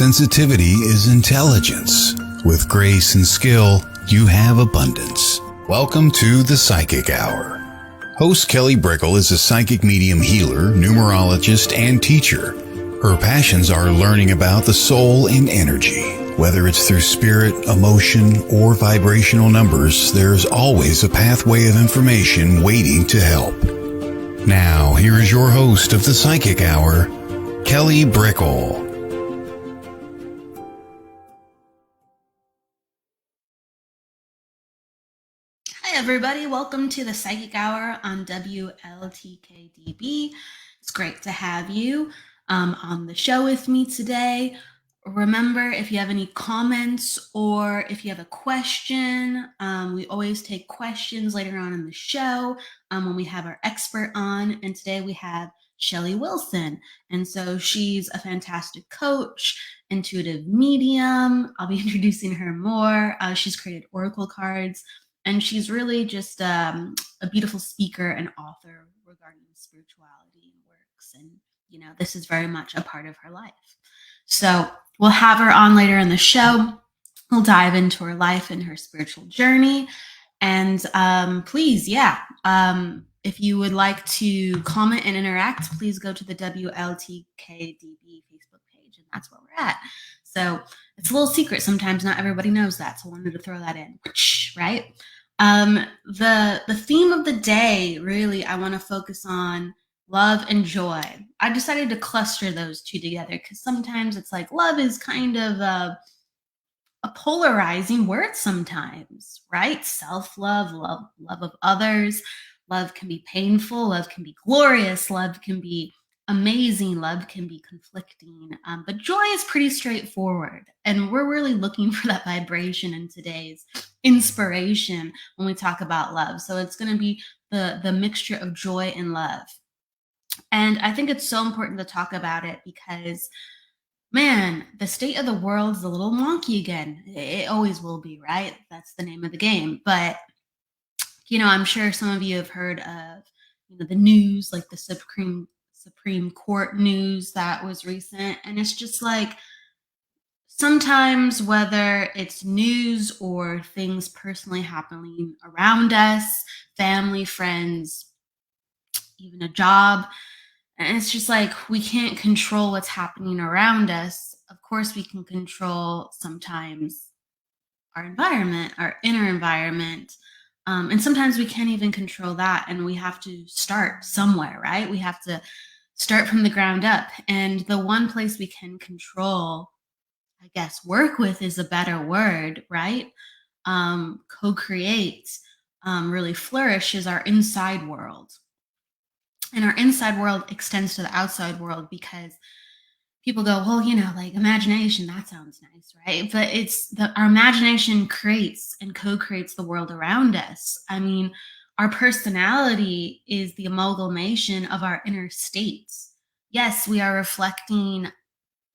Sensitivity is intelligence. With grace and skill, you have abundance. Welcome to the Psychic Hour. Host Kelly Brickle is a psychic medium healer, numerologist, and teacher. Her passions are learning about the soul and energy. Whether it's through spirit, emotion, or vibrational numbers, there's always a pathway of information waiting to help. Now, here is your host of the Psychic Hour, Kelly Brickle. Hi everybody, welcome to the Psychic Hour on WLTKDB. It's great to have you on the show with me today. Remember, if you have any comments or if you have a question, we always take questions later on in the show when we have our expert on. And today we have Shelly Wilson. And so she's a fantastic coach, intuitive medium. I'll be introducing her more. She's created oracle cards. And she's really just a beautiful speaker and author regarding spirituality and works. And, you know, this is very much a part of her life. So we'll have her on later in the show. We'll dive into her life and her spiritual journey. And please, if you would like to comment and interact, please go to the WLTKDB Facebook page. And that's where we're at. So it's a little secret. Sometimes not everybody knows that. So I wanted to throw that in, right? The theme of the day, really, I want to focus on love and joy. I decided to cluster those two together because sometimes it's like love is kind of a polarizing word sometimes, right? Self-love, love of others. Love can be painful. Love can be glorious. Love can be amazing. Love can be conflicting, but joy is pretty straightforward. And we're really looking for that vibration in today's inspiration when we talk about love. So it's going to be the mixture of joy and love. And I think it's so important to talk about it because, man, the state of the world is a little wonky again. It always will be, right? That's the name of the game. But, you know, I'm sure some of you have heard of, you know, the news, like the Supreme Court news that was recent. And it's just like, sometimes whether it's news or things personally happening around us, family, friends, even a job, and it's just like we can't control what's happening around us. Of course, we can control sometimes our environment, our inner environment. And sometimes we can't even control that. And we have to start somewhere, right? We have to start from the ground up. And the one place we can control, I guess, work with is a better word, right? Co-create, really flourish is our inside world. And our inside world extends to the outside world because people go, well, you know, like imagination, that sounds nice, right? But it's our imagination creates and co-creates the world around us. I mean, our personality is the amalgamation of our inner states. Yes, we are reflecting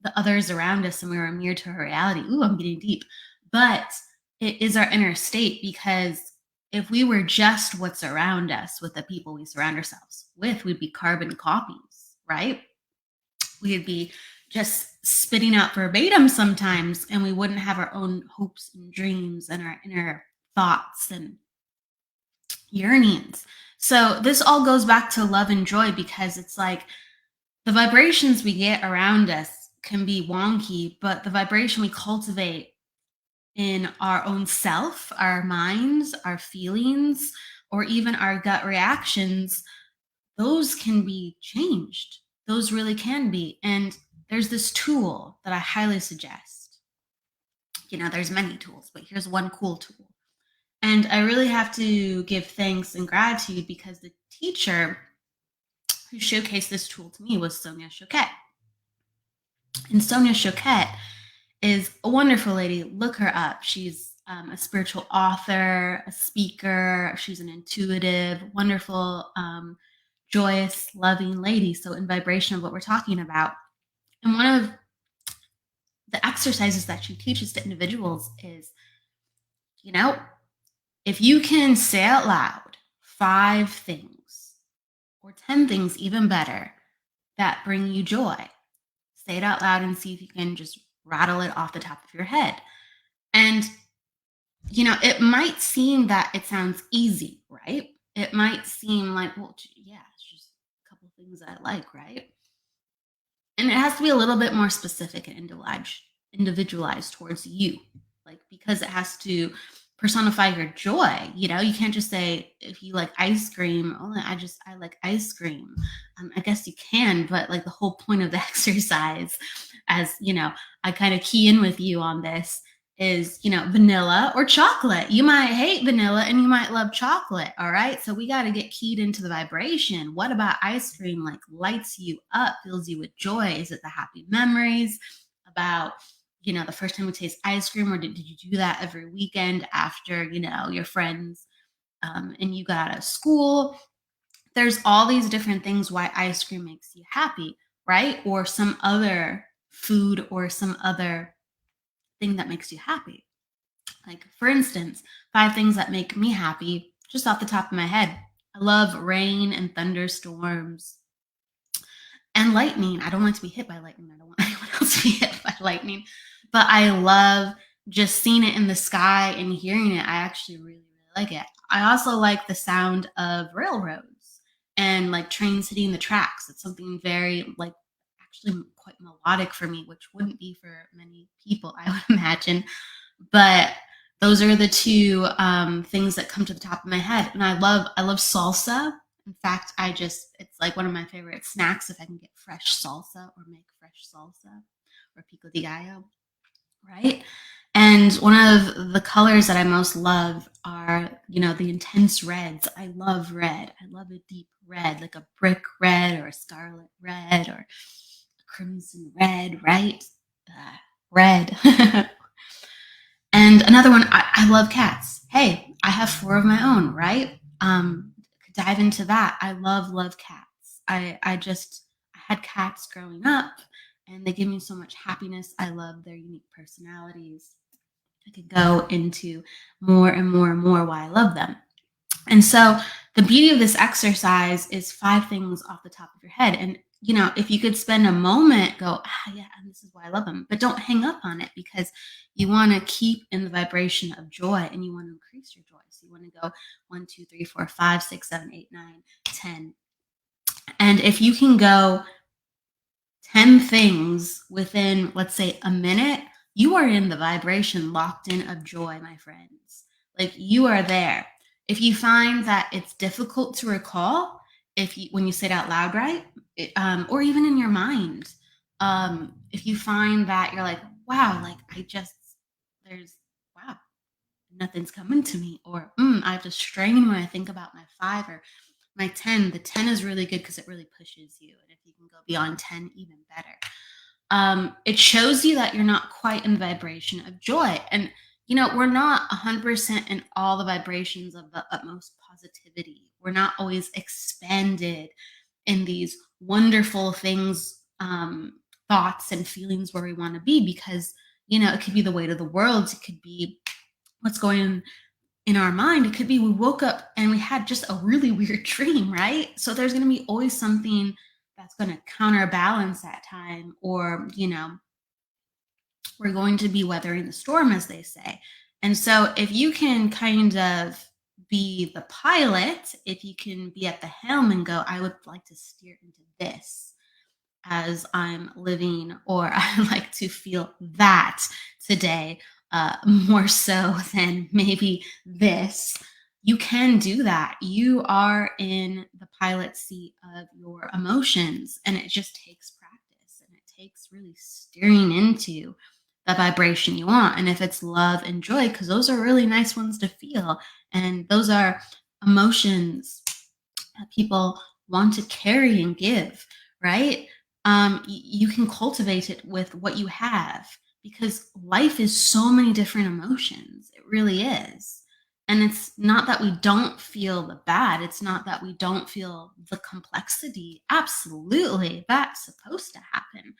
the others around us and we are a mirror to our reality. Ooh, I'm getting deep. But it is our inner state because if we were just what's around us with the people we surround ourselves with, we'd be carbon copies, right? We'd be just spitting out verbatim sometimes, and we wouldn't have our own hopes and dreams and our inner thoughts and yearnings. So this all goes back to love and joy because it's like the vibrations we get around us can be wonky, but the vibration we cultivate in our own self, our minds, our feelings, or even our gut reactions, those can be changed. Those really can be. And there's this tool that I highly suggest. You know, there's many tools, but here's one cool tool. And I really have to give thanks and gratitude because the teacher who showcased this tool to me was Sonia Choquette. And Sonia Choquette is a wonderful lady. Look her up. She's a spiritual author, a speaker. She's an intuitive, wonderful, joyous, loving lady. So in vibration of what we're talking about. And one of the exercises that she teaches to individuals is, you know, if you can say out loud 5 things or 10 things, even better, that bring you joy, say it out loud and see if you can just rattle it off the top of your head. And, it might seem that it sounds easy, right? It might seem like, well, yeah, it's just a couple things that I like, right? And it has to be a little bit more specific and individualized towards you. Like, because it has to personify your joy. You can't just say, if you like ice cream, oh, I like ice cream. I guess you can, but like the whole point of the exercise, as I kind of key in with you on this, is vanilla or chocolate. You might hate vanilla and you might love chocolate. All right, so we got to get keyed into the vibration. What about ice cream like lights you up, fills you with joy? Is it the happy memories about the first time you taste ice cream, or did you do that every weekend after your friends, and you got out of school? There's all these different things why ice cream makes you happy, right? Or some other food or some other thing that makes you happy. Like, for instance, 5 things that make me happy, just off the top of my head. I love rain and thunderstorms and lightning. I don't like to be hit by lightning. I don't want anyone else to be hit by lightning. But I love just seeing it in the sky and hearing it. I actually really, really like it. I also like the sound of railroads and like trains hitting the tracks. It's something very like actually quite melodic for me, which wouldn't be for many people, I would imagine. But those are the two things that come to the top of my head. And I love salsa. In fact, it's like one of my favorite snacks if I can get fresh salsa or make fresh salsa or pico de gallo, right? And one of the colors that I most love are, the intense reds. I love red. I love a deep red, like a brick red or a scarlet red or a crimson red, right? Red. And another one, I love cats. Hey, I have 4 of my own, right? Could dive into that. I love cats. I had cats growing up, and they give me so much happiness. I love their unique personalities. I could go into more and more and more why I love them. And so the beauty of this exercise is 5 things off the top of your head. And, if you could spend a moment, go, yeah, and this is why I love them. But don't hang up on it, because you want to keep in the vibration of joy and you want to increase your joy. So you want to go 1, 2, 3, 4, 5, 6, 7, 8, 9, 10. And if you can go 10 things within, let's say, a minute, you are in the vibration locked in of joy, my friends. Like, you are there. If you find that it's difficult to recall, when you say it out loud, right? Or even in your mind, if you find that you're like, wow, like wow, nothing's coming to me, or I have to strain when I think about my 5 or my 10. The 10 is really good because it really pushes you. And if you can go beyond 10, even better. It shows you that you're not quite in the vibration of joy. And, we're not 100% in all the vibrations of the utmost positivity. We're not always expanded in these wonderful things, thoughts and feelings where we want to be, because, it could be the weight of the world. It could be what's going on in our mind. It could be we woke up and we had just a really weird dream, right? So there's going to be always something that's going to counterbalance that time, or we're going to be weathering the storm, as they say. And so if you can kind of be the pilot, if you can be at the helm and go, I would like to steer into this as I'm living, or I like to feel that today, more so than maybe this. You can do that. You are in the pilot seat of your emotions, and it just takes practice, and it takes really steering into the vibration you want. And if it's love and joy, because those are really nice ones to feel, and those are emotions that people want to carry and give, right? You can cultivate it with what you have, because life is so many different emotions. It really is. And it's not that we don't feel the bad. It's not that we don't feel the complexity. Absolutely. That's supposed to happen.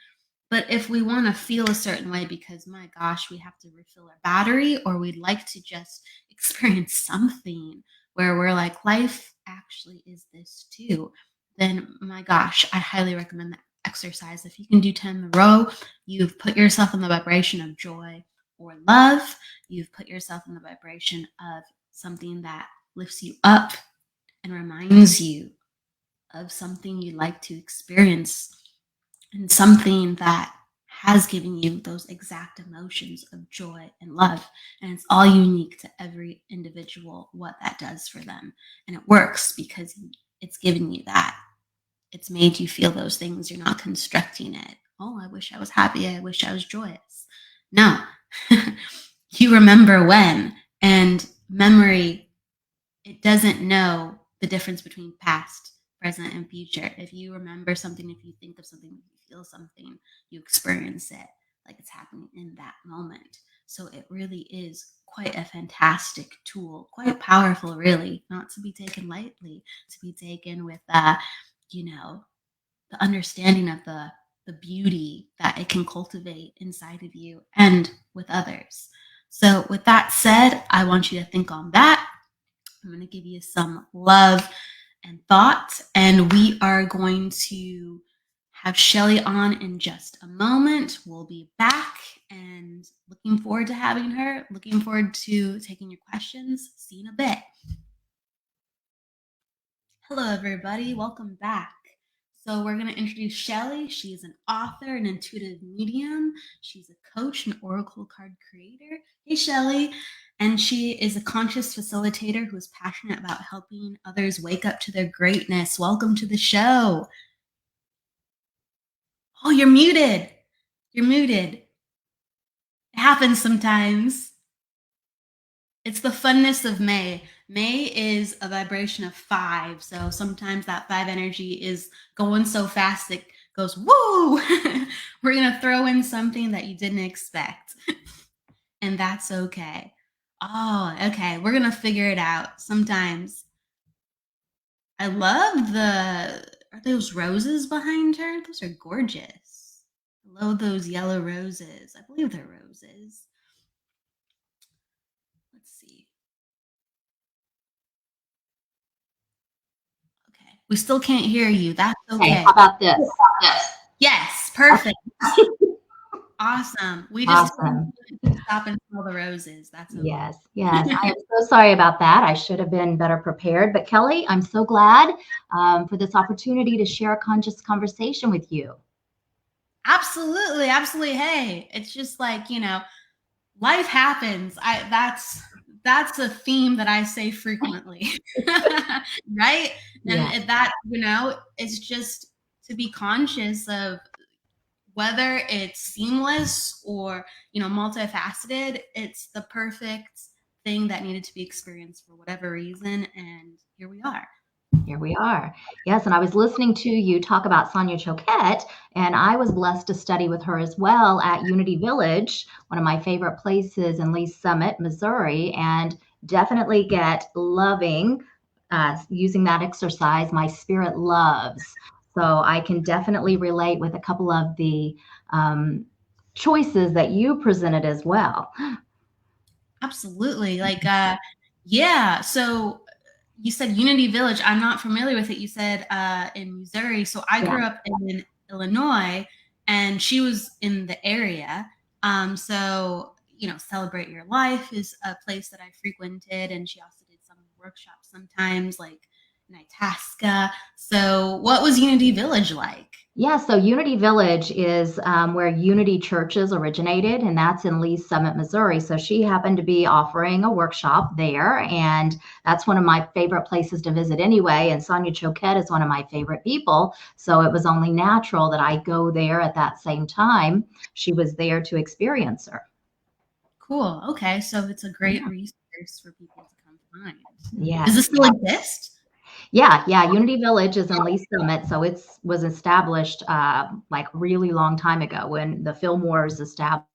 But if we want to feel a certain way because, my gosh, we have to refill our battery, or we'd like to just experience something where we're like, life actually is this too, then my gosh, I highly recommend that exercise. If you can do 10 in a row, you've put yourself in the vibration of joy or love. You've put yourself in the vibration of something that lifts you up and reminds you of something you'd like to experience and something that has given you those exact emotions of joy and love. And it's all unique to every individual what that does for them. And it works because it's given you that. It's made you feel those things. You're not constructing it. Oh, I wish I was happy. I wish I was joyous. No, you remember when. And memory, it doesn't know the difference between past, present, and future. If you remember something, if you think of something, if you feel something, you experience it like it's happening in that moment. So it really is quite a fantastic tool, quite powerful, really, not to be taken lightly, to be taken with, the understanding of the beauty that it can cultivate inside of you and with others. So with that said, I want you to think on that. I'm going to give you some love and thought, and we are going to have Shelly on in just a moment. We'll be back and looking forward to having her, looking forward to taking your questions. See you in a bit. Hello, everybody. Welcome back. So we're going to introduce Shelly. She's an author, an intuitive medium. She's a coach, an oracle card creator. Hey, Shelly. And she is a conscious facilitator who is passionate about helping others wake up to their greatness. Welcome to the show. Oh, you're muted. You're muted. It happens sometimes. It's the funness of May. May is a vibration of 5. So sometimes that 5 energy is going so fast it goes, woo! We're going to throw in something that you didn't expect. And that's okay. Oh, okay. We're going to figure it out sometimes. I love are those roses behind her? Those are gorgeous. I love those yellow roses. I believe they're roses. Let's see. Okay. We still can't hear you. That's okay. How about this? Yes. Perfect. Awesome. We just stop and smell the roses. That's okay. Yes. I am so sorry about that. I should have been better prepared. But Kelly, I'm so glad for this opportunity to share a conscious conversation with you. Absolutely. Hey, it's just like, life happens. That's a theme that I say frequently. Right? And that, it's just to be conscious of whether it's seamless or, multifaceted, it's the perfect thing that needed to be experienced for whatever reason. And here we are. Yes. And I was listening to you talk about Sonia Choquette, and I was blessed to study with her as well at Unity Village, one of my favorite places in Lee's Summit, Missouri, and definitely get loving using that exercise, My Spirit Loves. So I can definitely relate with a couple of the choices that you presented as well. Absolutely. So you said Unity Village. I'm not familiar with it. You said in Missouri. So I grew up in Illinois, and she was in the area. So, Celebrate Your Life is a place that I frequented, and she also did some workshops sometimes, like in Itasca. So what was Unity Village like? Yeah, so Unity Village is where Unity Churches originated, and that's in Lee's Summit, Missouri. So she happened to be offering a workshop there, and that's one of my favorite places to visit anyway. And Sonia Choquette is one of my favorite people, so it was only natural that I go there at that same time. She was there to experience her. Cool. Okay, so it's a great resource for people to come find. Yeah. Does this still exist? Yeah. Unity Village is in Lee's Summit, so it was established like really long time ago when the Fillmores established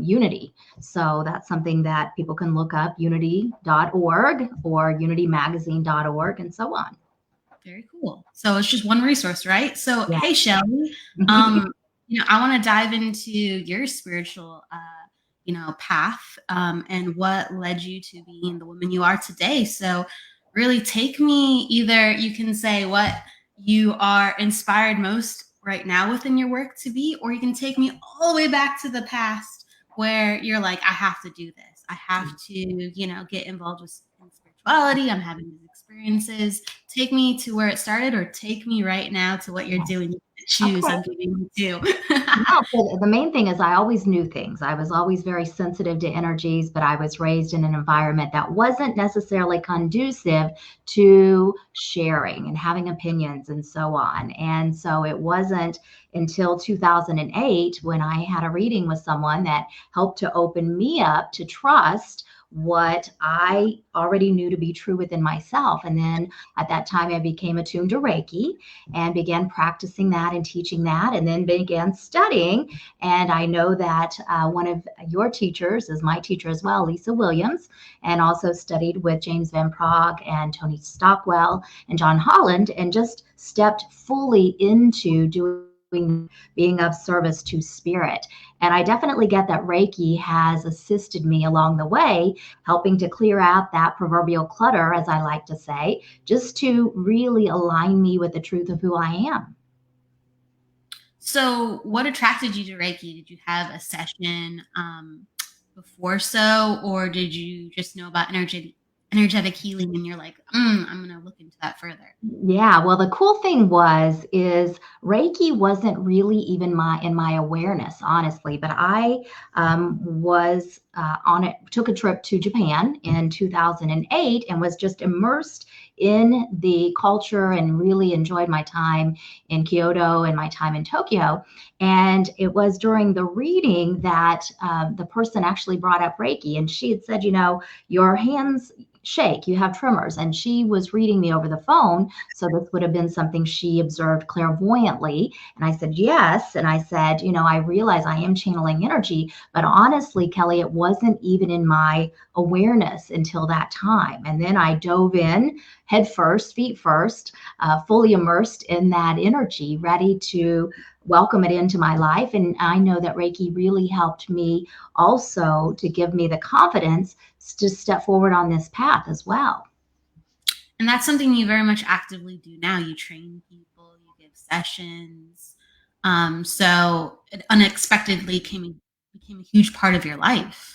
Unity. So that's something that people can look up, unity.org or unitymagazine.org and so on. Very cool. So it's just one resource, right? So Hey, Shelly, I want to dive into your spiritual path and what led you to being the woman you are today. So really take me, either you can say what you are inspired most right now within your work to be, or you can take me all the way back to the past where you're like, I have to do this. I have to, get involved in spirituality. I'm having these experiences. Take me to where it started, or take me right now to what you're doing. Choose. Okay. I'm giving you two. Yeah, so the main thing is I always knew things. I was always very sensitive to energies, but I was raised in an environment that wasn't necessarily conducive to sharing and having opinions and so on. And so it wasn't until 2008 when I had a reading with someone that helped to open me up to trust what I already knew to be true within myself. And then at that time, I became attuned to Reiki and began practicing that and teaching that, and then began studying. And I know that one of your teachers is my teacher as well, Lisa Williams, and also studied with James Van Praagh and Tony Stockwell and John Holland, and just stepped fully into being of service to spirit. And I definitely get that Reiki has assisted me along the way, helping to clear out that proverbial clutter, as I like to say, just to really align me with the truth of who I am. So, what attracted you to Reiki? Did you have a session before so, or did you just know about energetic healing and you're like, I'm going to look into that further? Yeah, well, the cool thing is Reiki wasn't really even in my awareness, honestly. But I was on it, took a trip to Japan in 2008, and was just immersed in the culture and really enjoyed my time in Kyoto and my time in Tokyo. And it was during the reading that the person actually brought up Reiki, and she had said, your hands shake, you have tremors. And she was reading me over the phone. So this would have been something she observed clairvoyantly. And I said, yes. And I said, I realize I am channeling energy, but honestly, Kelly, it wasn't even in my awareness until that time. And then I dove in head first, feet first, fully immersed in that energy, ready to welcome it into my life. And I know that Reiki really helped me also to give me the confidence to step forward on this path as well. And that's something you very much actively do now. You train people, you give sessions. So it unexpectedly became a huge part of your life.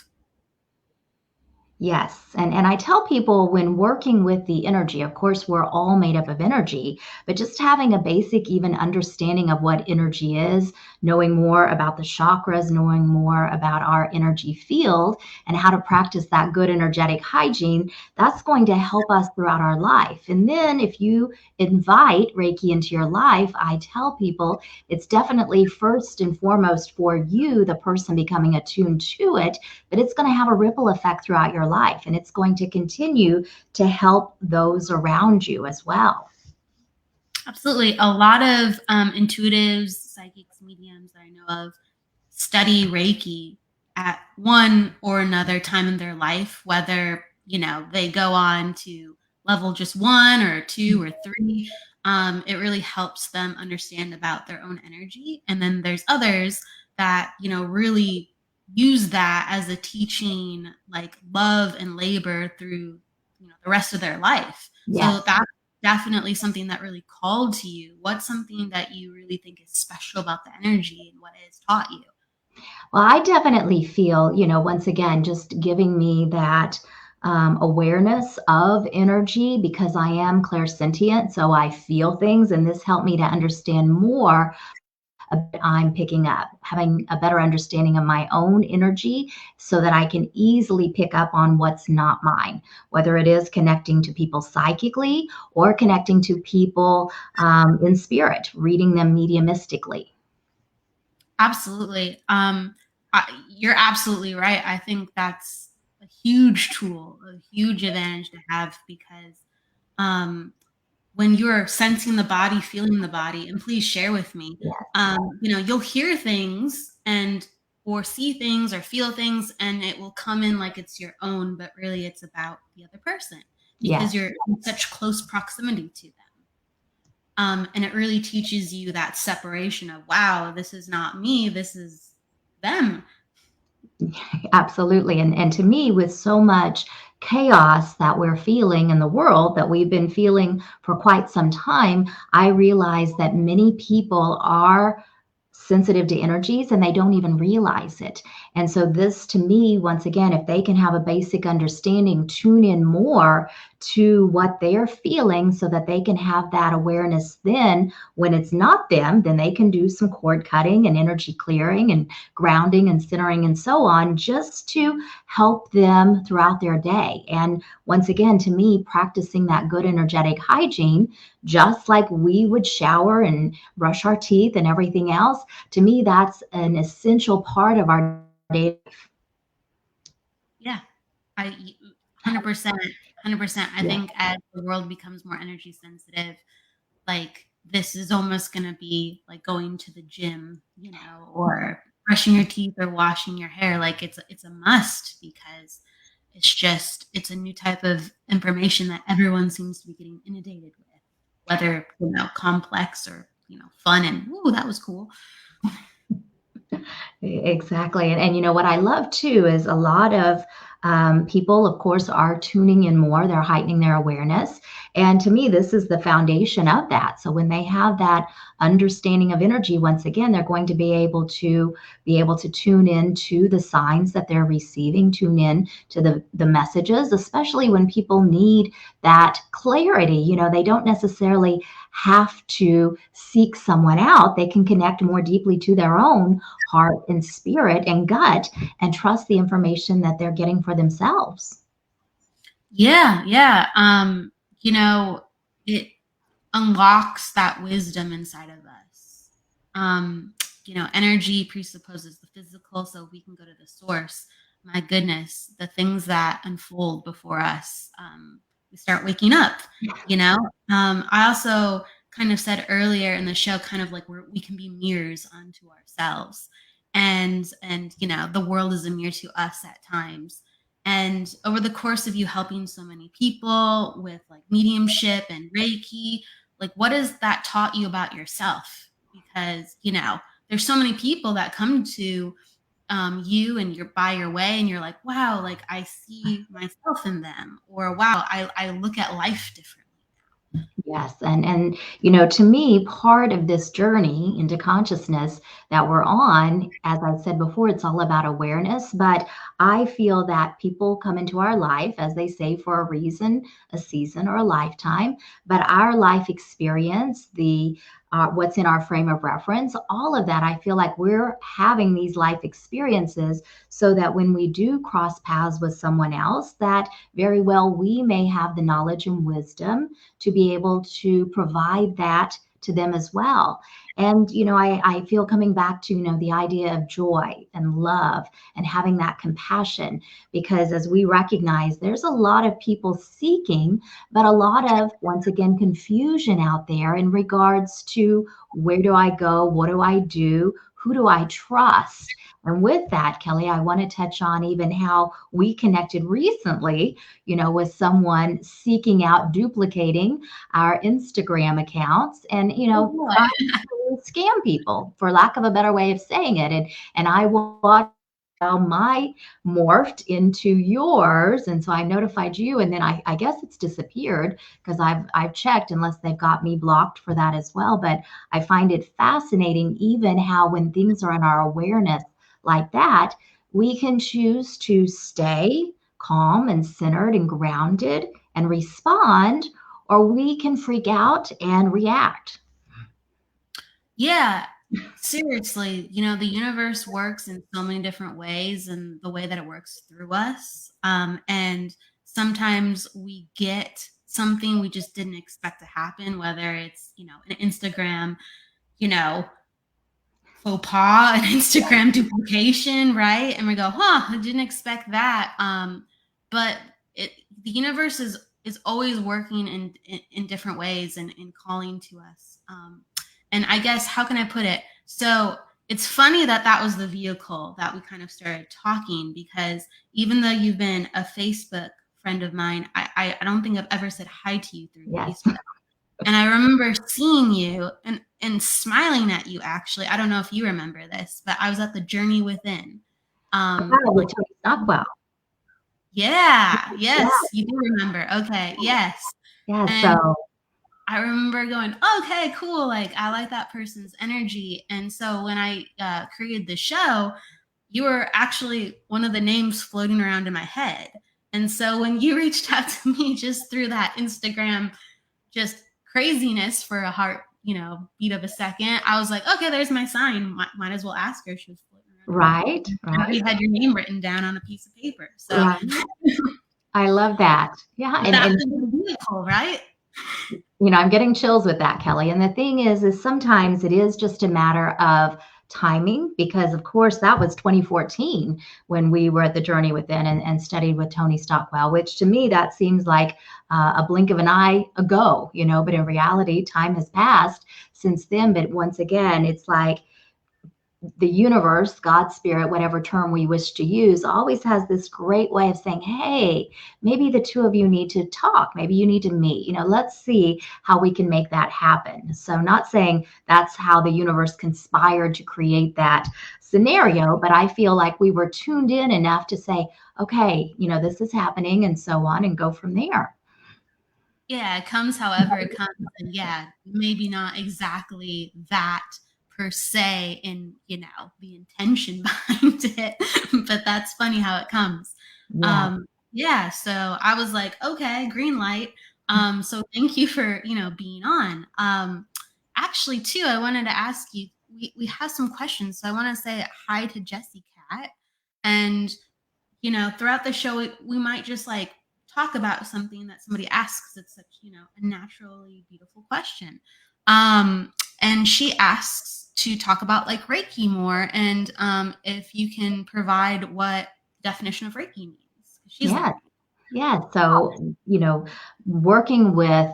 Yes. And I tell people, when working with the energy, of course, we're all made up of energy, but just having a basic, even understanding of what energy is, knowing more about the chakras, knowing more about our energy field, and how to practice that good energetic hygiene, that's going to help us throughout our life. And then if you invite Reiki into your life, I tell people it's definitely first and foremost for you, the person becoming attuned to it, but it's going to have a ripple effect throughout your life, and it's going to continue to help those around you as well. Absolutely. A lot of intuitives, psychics, mediums that I know of study Reiki at one or another time in their life, whether, they go on to level just 1 or 2 or 3. It really helps them understand about their own energy. And then there's others that, really use that as a teaching, like love and labor through, the rest of their life. Yes. So that's definitely something that really called to you. What's something that you really think is special about the energy and what it has taught you? Well, I definitely feel, once again, just giving me that awareness of energy, because I am clairsentient, so I feel things, and this helped me to understand more I'm picking up, having a better understanding of my own energy so that I can easily pick up on what's not mine, whether it is connecting to people psychically or connecting to people in spirit, reading them mediumistically. Absolutely. You're absolutely right. I think that's a huge tool, a huge advantage to have, because when you're sensing the body, feeling the body, and please share with me, Yes. you'll hear things or see things or feel things, and it will come in like it's your own, but really it's about the other person because Yes. you're in such close proximity to them. And it really teaches you that separation of, wow, this is not me, this is them. Absolutely. And to me, with so much chaos that we're feeling in the world that we've been feeling for quite some time, I realize that many people are sensitive to energies and they don't even realize it. And so, this to me, once again, if they can have a basic understanding, tune in more to what they're feeling so that they can have that awareness, then when it's not them, then they can do some cord cutting and energy clearing and grounding and centering and so on, just to help them throughout their day. And once again, to me, practicing that good energetic hygiene, just like we would shower and brush our teeth and everything else, to me, that's an essential part of our day. Yeah, I 100%, 100%. I Yeah. think as the world becomes more energy sensitive, like this is almost going to be like going to the gym, or brushing your teeth or washing your hair. Like it's a must, because it's a new type of information that everyone seems to be getting inundated with, whether complex or fun, and ooh, that was cool. Exactly. And you know what I love too is a lot of people, of course, are tuning in more. They're heightening their awareness. And to me, this is the foundation of that. So when they have that understanding of energy, once again, they're going to be able to tune in to the signs that they're receiving, tune in to the messages, especially when people need that clarity. They don't necessarily have to seek someone out. They can connect more deeply to their own heart and spirit and gut and trust the information that they're getting for themselves. Yeah, yeah. It unlocks that wisdom inside of us. Um, Energy presupposes the physical, so we can go to the source. My goodness, the things that unfold before us, we start waking up. I also kind of said earlier in the show, kind of like we can be mirrors unto ourselves, and the world is a mirror to us at times. And over the course of you helping so many people with like mediumship and Reiki, like what has that taught you about yourself? Because there's so many people that come to you, and you're by your way, and you're like, wow, like I see myself in them, or wow, I look at life differently. Yes, and to me, part of this journey into consciousness that we're on, as I said before, it's all about awareness. But I feel that people come into our life, as they say, for a reason, a season, or a lifetime. But our life experience, the what's in our frame of reference, all of that, I feel like we're having these life experiences so that when we do cross paths with someone else, that very well we may have the knowledge and wisdom to be able to provide that to them as well. And, I feel coming back to, the idea of joy and love and having that compassion, because as we recognize, there's a lot of people seeking, but a lot of, once again, confusion out there in regards to where do I go? What do I do? Who do I trust? And with that, Kelly, I want to touch on even how we connected recently, with someone seeking out duplicating our Instagram accounts and, Oh boy. trying to scam people, for lack of a better way of saying it. And I watched how my morphed into yours. And so I notified you, and then I guess it's disappeared because I've checked, unless they've got me blocked for that as well. But I find it fascinating, even how when things are in our awareness like that, we can choose to stay calm and centered and grounded and respond, or we can freak out and react. Yeah, seriously, the universe works in so many different ways, and the way that it works through us. And sometimes we get something we just didn't expect to happen, whether it's, an Instagram, you know, faux pas, an Instagram duplication, right? And we go, huh, I didn't expect that. But it the universe is always working in different ways, and in calling to us. And I guess, how can I put it? So it's funny that that was the vehicle that we kind of started talking, because even though you've been a Facebook friend of mine, I don't think I've ever said hi to you through Yes. Facebook. And I remember seeing you and smiling at you, actually. I don't know if you remember this, but I was at the Journey Within. Wow, Like, with Tony Stockwell. Yeah. Yeah, Yes, you do remember. Okay. Yes. yeah. And So I remember going, okay, cool. Like, I like that person's energy. And so when I created the show, you were actually one of the names floating around in my head. And so when you reached out to me just through that Instagram, just craziness for a heart, beat of a second, I was like, okay, there's my sign. Might as well ask her. She was floating around in my head. right, And right, we had your name written down on a piece of paper. So right. I love that. Yeah, that's and a good vehicle, right? I'm getting chills with that, Kelly. And the thing is sometimes it is just a matter of timing because, of course, that was 2014 when we were at the Journey Within and studied with Tony Stockwell, which to me, that seems like a blink of an eye ago, but in reality, time has passed since then. But once again, it's like, the universe, God, spirit, whatever term we wish to use, always has this great way of saying, hey, maybe the two of you need to talk. Maybe you need to meet. Let's see how we can make that happen. So, not saying that's how the universe conspired to create that scenario, but I feel like we were tuned in enough to say, okay, this is happening and so on and go from there. Yeah, it comes however it comes. And yeah, maybe not exactly that per se in, the intention behind it, but that's funny how it comes. Yeah. Yeah, so I was like, okay, green light. So thank you for, being on. Actually, too, I wanted to ask you, we have some questions. So I want to say hi to Jessie Cat. And throughout the show, we might just like talk about something that somebody asks. It's such, a naturally beautiful question. And she asks to talk about like Reiki more and if you can provide what definition of Reiki means. She's Yeah. learning. Yeah, so, working with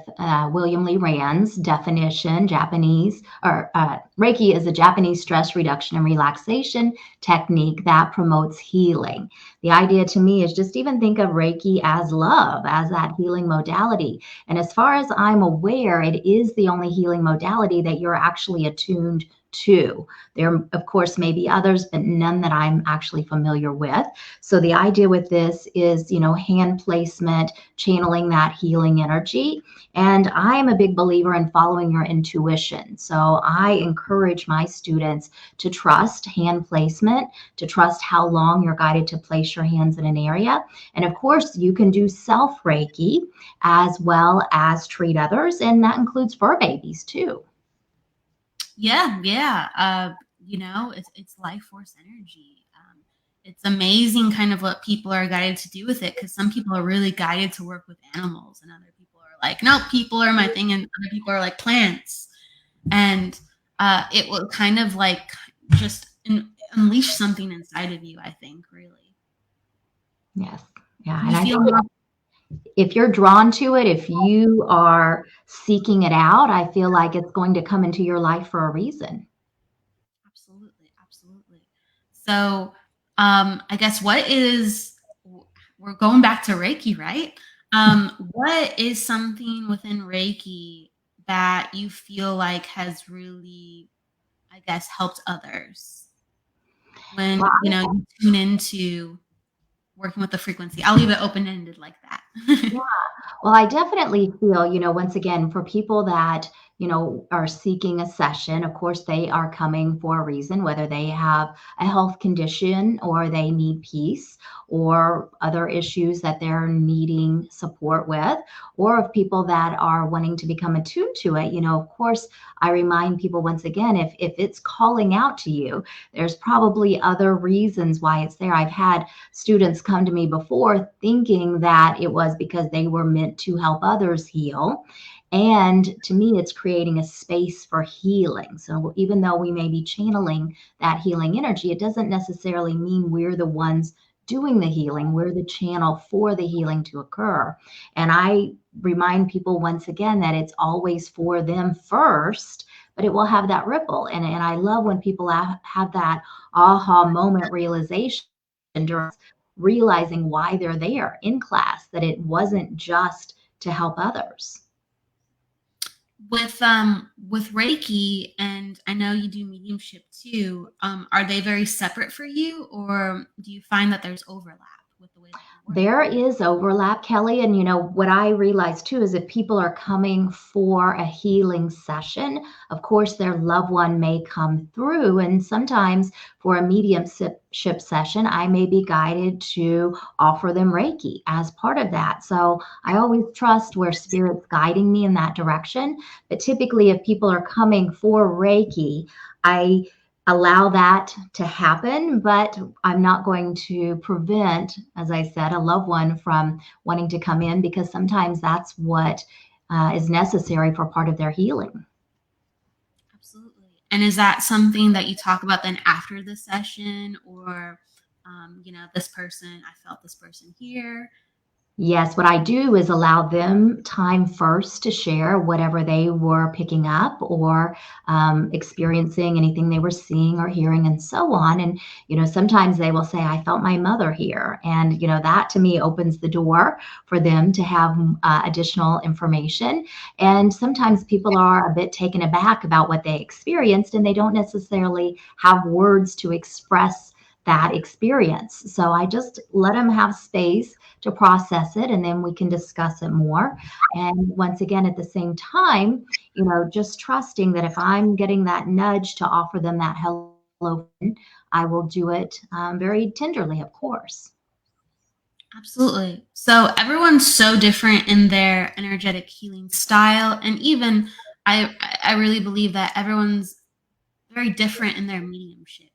William Lee Rand's definition, Japanese, or Reiki is a Japanese stress reduction and relaxation technique that promotes healing. The idea to me is just even think of Reiki as love, as that healing modality. And as far as I'm aware, it is the only healing modality that you're actually attuned to. There, of course, may be others, but none that I'm actually familiar with. So the idea with this is, hand placement, channeling that healing energy. And I'm a big believer in following your intuition. So I encourage my students to trust hand placement, to trust how long you're guided to place your hands in an area. And of course, you can do self Reiki as well as treat others. And that includes fur babies too. Yeah, yeah. It's life force energy. It's amazing kind of what people are guided to do with it because some people are really guided to work with animals and other people are like, no, people are my thing, and other people are like plants. And it will kind of like just unleash something inside of you, I think, really. Yes. Yeah. And You I feel think more. if you're drawn to it, if you are seeking it out, I feel like it's going to come into your life for a reason. Absolutely, absolutely. So, I guess we're going back to Reiki, right? What is something within Reiki that you feel like has really, I guess, helped others when, Well, you tune into working with the frequency? I'll leave it open-ended like that. yeah. Well, I definitely feel, once again, for people that, are seeking a session, of course, they are coming for a reason, whether they have a health condition or they need peace or other issues that they're needing support with, or of people that are wanting to become attuned to it. Of course, I remind people once again, if it's calling out to you, there's probably other reasons why it's there. I've had students come to me before thinking that it was because they were meant to help others heal. And to me, it's creating a space for healing. So even though we may be channeling that healing energy, it doesn't necessarily mean we're the ones doing the healing. We're the channel for the healing to occur. And I remind people once again that it's always for them first, but it will have that ripple. And I love when people have that aha moment realization during realizing why they're there in class, that it wasn't just to help others. With Reiki, and I know you do mediumship too, are they very separate for you, or do you find that there's overlap with the way that you There is overlap, Kelly. And what I realize too is if people are coming for a healing session, of course, their loved one may come through. And sometimes for a mediumship session, I may be guided to offer them Reiki as part of that. So I always trust where Spirit's guiding me in that direction. But typically, if people are coming for Reiki, I allow that to happen, but I'm not going to prevent, as I said, a loved one from wanting to come in because sometimes that's what is necessary for part of their healing. Absolutely. And is that something that you talk about then after the session, or, this person, I felt this person here? Yes, what I do is allow them time first to share whatever they were picking up or experiencing, anything they were seeing or hearing, and so on. And, sometimes they will say, I felt my mother here. And, that to me opens the door for them to have additional information. And sometimes people are a bit taken aback about what they experienced, and they don't necessarily have words to express that experience. So I just let them have space to process it, and then we can discuss it more. And once again, at the same time, just trusting that if I'm getting that nudge to offer them that hello, I will do it very tenderly, of course. Absolutely. So everyone's so different in their energetic healing style, and even I really believe that everyone's very different in their mediumship,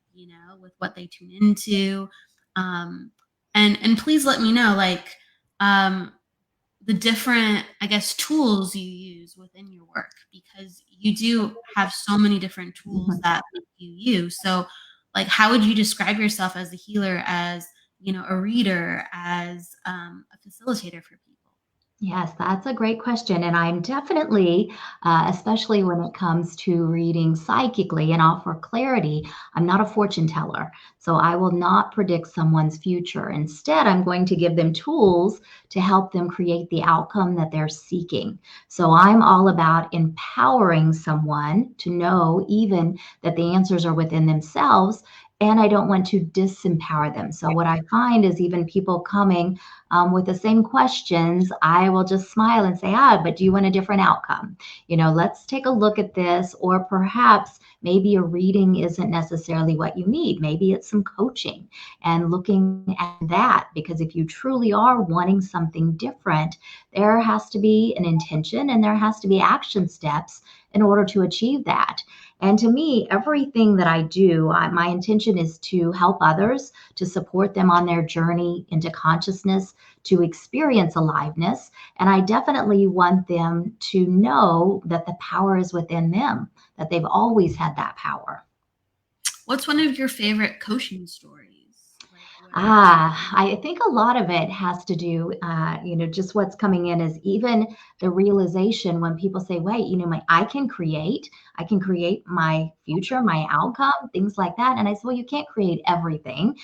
with what they tune into. And please let me know, like, the different, I guess, tools you use within your work, because you do have so many different tools Mhm. that you use. So, like, how would you describe yourself as a healer, as, a reader, as a facilitator for people? Yes, that's a great question. And I'm definitely, especially when it comes to reading psychically and offer clarity, I'm not a fortune teller. So I will not predict someone's future. Instead, I'm going to give them tools to help them create the outcome that they're seeking. So I'm all about empowering someone to know even that the answers are within themselves. And I don't want to disempower them. So, what I find is even people coming with the same questions, I will just smile and say, but do you want a different outcome? Let's take a look at this. Or perhaps maybe a reading isn't necessarily what you need. Maybe it's some coaching and looking at that. Because if you truly are wanting something different, there has to be an intention and there has to be action steps in order to achieve that. And to me, everything that I do, my intention is to help others, to support them on their journey into consciousness, to experience aliveness. And I definitely want them to know that the power is within them, that they've always had that power. What's one of your favorite coaching stories? I think a lot of it has to do, just what's coming in is even the realization when people say, wait, I can create my future, my outcome, things like that. And I said, well, you can't create everything,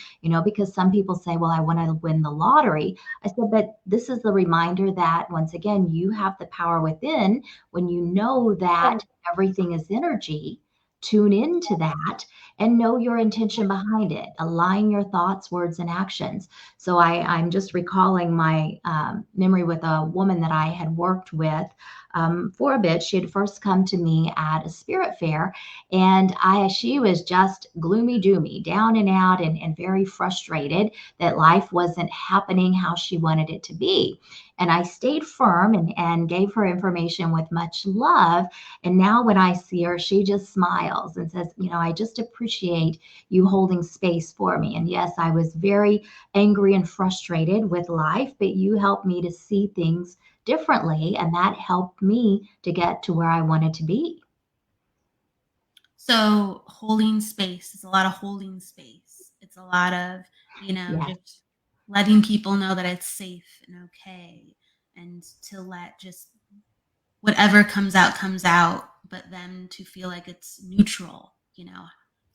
because some people say, well, I want to win the lottery. I said, but this is the reminder that once again, you have the power within when you know that everything is energy. Tune into that and know your intention behind it. Align your thoughts, words, and actions. So I'm just recalling my memory with a woman that I had worked with for a bit. She had first come to me at a spirit fair, and she was just gloomy, doomy, down and out, and very frustrated that life wasn't happening how she wanted it to be. And I stayed firm and gave her information with much love. And now when I see her, she just smiles and says, I just appreciate you holding space for me. And yes, I was very angry and frustrated with life, but you helped me to see things differently. And that helped me to get to where I wanted to be. So holding space is a lot of holding space. It's a lot of, Yes. just letting people know that it's safe and okay, and to let just whatever comes out, but then to feel like it's neutral,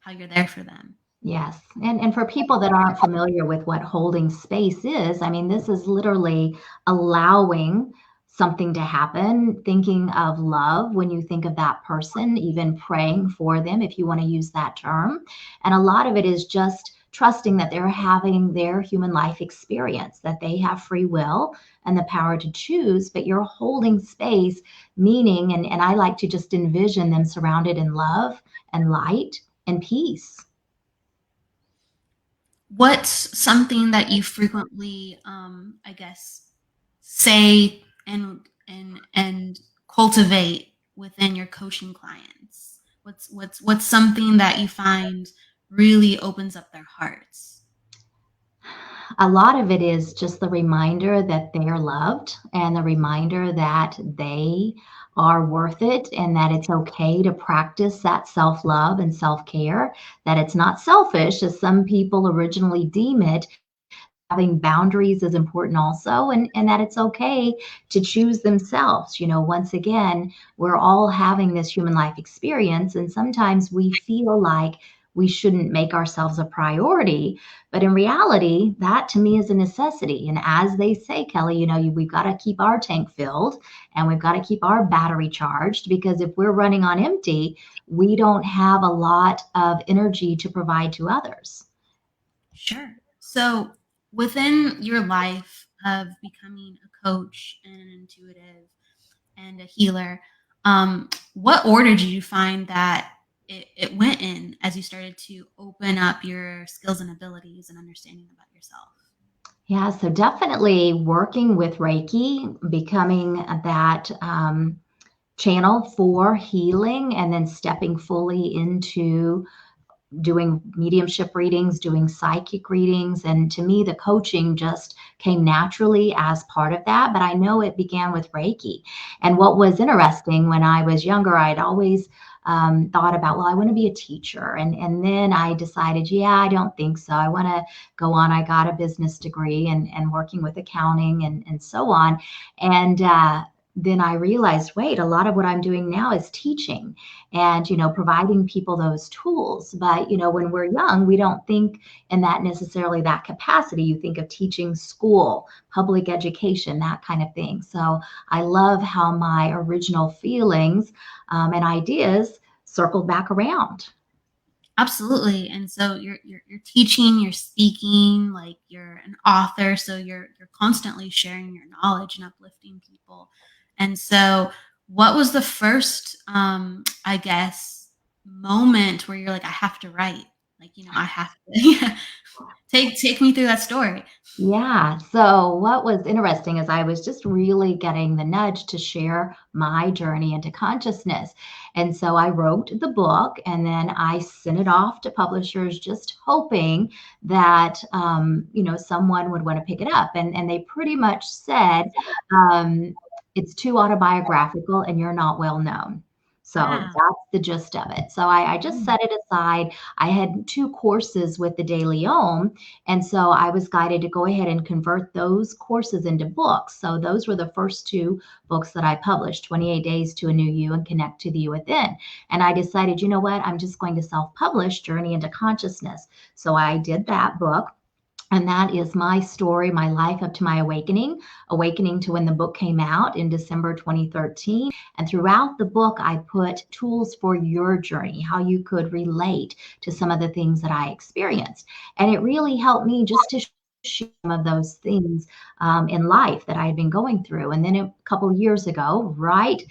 how you're there for them. Yes. And for people that aren't familiar with what holding space is, I mean, this is literally allowing something to happen, thinking of love when you think of that person, even praying for them, if you want to use that term. And a lot of it is just trusting that they're having their human life experience, that they have free will and the power to choose, but you're holding space, meaning, and I like to just envision them surrounded in love and light and peace. What's something that you frequently, I guess, say and cultivate within your coaching clients? What's something that you find really opens up their hearts? A lot of it is just the reminder that they're loved and the reminder that they are worth it and that it's okay to practice that self love and self care, that it's not selfish as some people originally deem it. Having boundaries is important also, and that it's okay to choose themselves. Once again, we're all having this human life experience, and sometimes we feel like we shouldn't make ourselves a priority, but in reality, that to me is a necessity. And as they say, Kelly, we've got to keep our tank filled and we've got to keep our battery charged, because if we're running on empty, we don't have a lot of energy to provide to others. Sure. So, within your life of becoming a coach and an intuitive and a healer, what order did you find that it went in as you started to open up your skills and abilities and understanding about yourself? Yeah, so definitely working with Reiki, becoming that channel for healing, and then stepping fully into doing mediumship readings, doing psychic readings. And to me, the coaching just came naturally as part of that. But I know it began with Reiki. And what was interesting, when I was younger, I'd always thought about, well, I want to be a teacher. And then I decided, yeah, I don't think so. I want to go on. I got a business degree and working with accounting and so on. And then I realized, wait, a lot of what I'm doing now is teaching and, providing people those tools. But, when we're young, we don't think in that necessarily that capacity. You think of teaching school, public education, that kind of thing. So I love how my original feelings and ideas circled back around. Absolutely. And so you're teaching, you're speaking, like you're an author, so you're constantly sharing your knowledge and uplifting people. And so what was the first I guess moment where you're like, I have to write? Like, I have to yeah. Take me through that story. Yeah. So, what was interesting is I was just really getting the nudge to share my journey into consciousness. And so I wrote the book and then I sent it off to publishers, just hoping that, someone would want to pick it up. And they pretty much said, um, it's too autobiographical and you're not well known. So Wow. that's the gist of it. So I just set it aside. I had 2 courses with the Daily Om, and so I was guided to go ahead and convert those courses into books. So those were the first 2 books that I published, 28 Days to a New You and Connect to the You Within. And I decided, you know what, I'm just going to self-publish Journey into Consciousness. So I did that book. And that is my story, my life up to my awakening to when the book came out in December 2013. And throughout the book, I put tools for your journey, how you could relate to some of the things that I experienced. And it really helped me just to share some of those things in life that I had been going through. And then a couple of years ago, right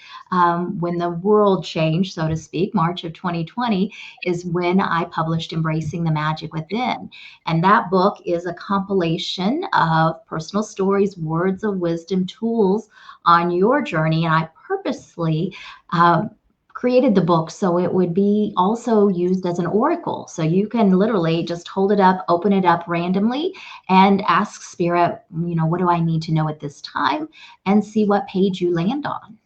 when the world changed, so to speak, March of 2020, is when I published Embracing the Magic Within. And that book is a compilation of personal stories, words of wisdom, tools on your journey. And I purposely created the book so it would be also used as an oracle. So you can literally just hold it up, open it up randomly, and ask Spirit, what do I need to know at this time? And see what page you land on.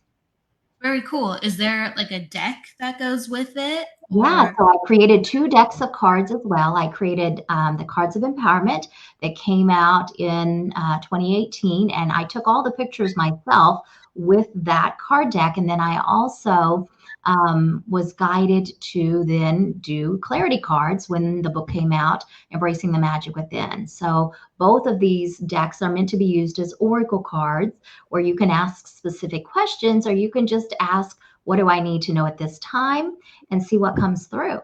Very cool. Is there like a deck that goes with it? Yeah, Or so I created 2 decks of cards as well. I created the Cards of Empowerment that came out in 2018, and I took all the pictures myself with that card deck. And then I also was guided to then do clarity cards when the book came out, Embracing the Magic Within. So both of these decks are meant to be used as oracle cards, where you can ask specific questions, or you can just ask, what do I need to know at this time? And see what comes through.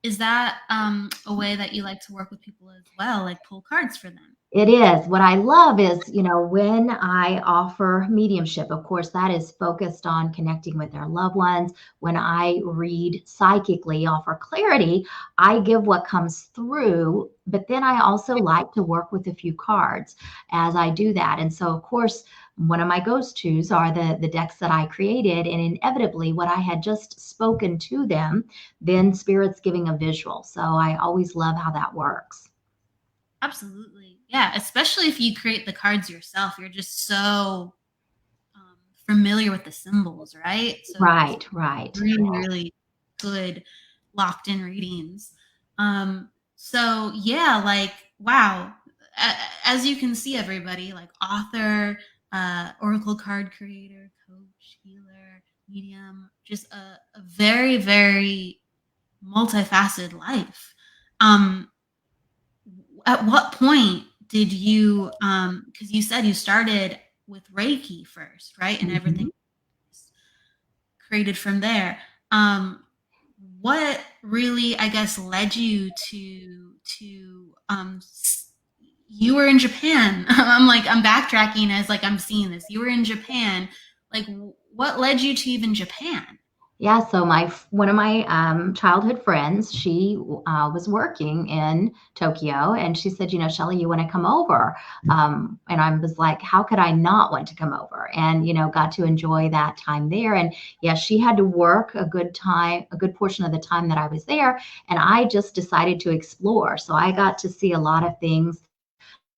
is that a way that you like to work with people as well, like pull cards for them? It is. What I love is, when I offer mediumship, of course, that is focused on connecting with their loved ones. When I read psychically, offer clarity, I give what comes through, but then I also like to work with a few cards as I do that. And so, of course, one of my go-tos are the decks that I created, and inevitably, what I had just spoken to them, then Spirit's giving a visual. So I always love how that works. Absolutely. Yeah, especially if you create the cards yourself, you're just so familiar with the symbols, right? So those Right, right. really, really good locked in readings. So yeah, like wow. As you can see, everybody, like author, oracle card creator, coach, healer, medium, just a very, very multifaceted life. Um, at what point did you because you said you started with Reiki first, right? And Mhm. everything created from there. Um, what really, I guess, led you to you were in Japan. I'm backtracking as like I'm seeing this. You were in Japan. Like, what led you to even Japan? Yeah, so one of my childhood friends, she was working in Tokyo, and she said, Shelly, you want to come over? And I was like, how could I not want to come over? And got to enjoy that time there. And yeah, she had to work a good portion of the time that I was there, and I just decided to explore. So I got to see a lot of things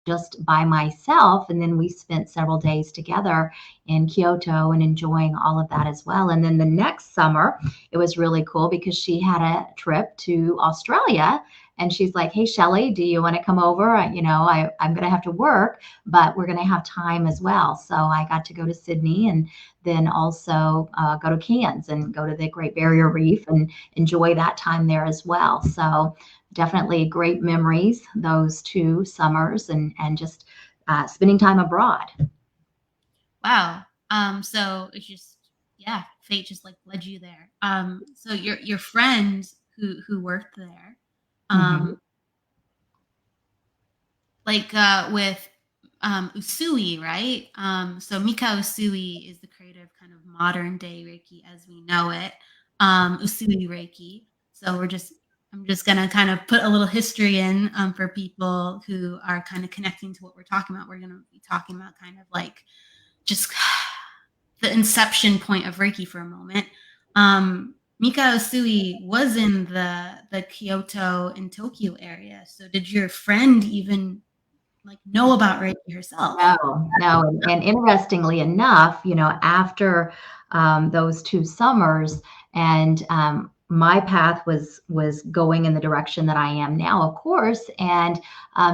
just by myself. And then we spent several days together in Kyoto and enjoying all of that as well. And then the next summer, it was really cool because she had a trip to Australia. And she's like, hey, Shelly, do you want to come over? I'm going to have to work, but we're going to have time as well. So I got to go to Sydney and then also go to Cairns and go to the Great Barrier Reef and enjoy that time there as well. So definitely great memories those 2 summers and just spending time abroad. Wow. So it's just yeah, fate just like led you there. So your friend who worked there, Hmm. um, like with Usui, right? So Mika Usui is the creator of kind of modern day Reiki as we know it. Usui Reiki. So I'm just gonna kind of put a little history in for people who are kind of connecting to what we're talking about. We're gonna be talking about kind of like just the inception point of Reiki for a moment. Mika Usui was in the Kyoto and Tokyo area. So did your friend even like know about Reiki herself? No, no. And interestingly enough, after those 2 summers, and my path was going in the direction that I am now, of course, and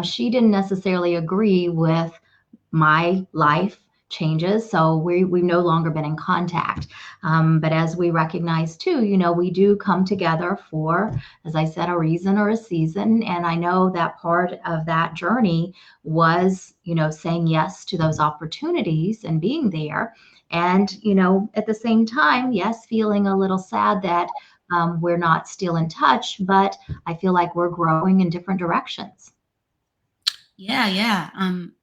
she didn't necessarily agree with my life changes, so we've no longer been in contact. But as we recognize too, we do come together for, as I said, a reason or a season. And I know that part of that journey was, saying yes to those opportunities and being there. And, at the same time, yes, feeling a little sad that we're not still in touch, but I feel like we're growing in different directions. Yeah, yeah.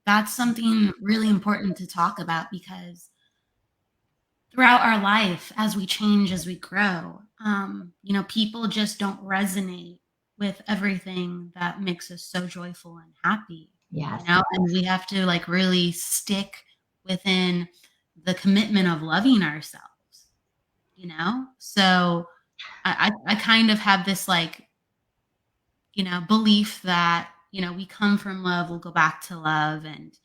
That's something really important to talk about because throughout our life, as we change, as we grow, people just don't resonate with everything that makes us so joyful and happy, Yes. and we have to like really stick within the commitment of loving ourselves. So I kind of have this like, belief that, we come from love, we'll go back to love. And,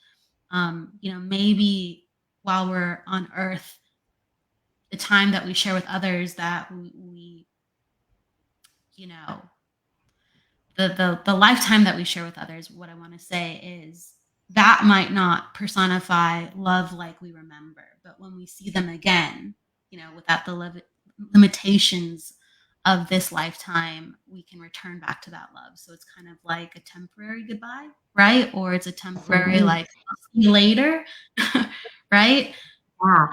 maybe while we're on earth, the time that we share with others that we you know the lifetime that we share with others, what I want to say is that might not personify love like we remember, but when we see them again, without the limitations of this lifetime, we can return back to that love. So it's kind of like a temporary goodbye, right? Or it's a temporary Absolutely. like I'll see you later. Right. Yeah.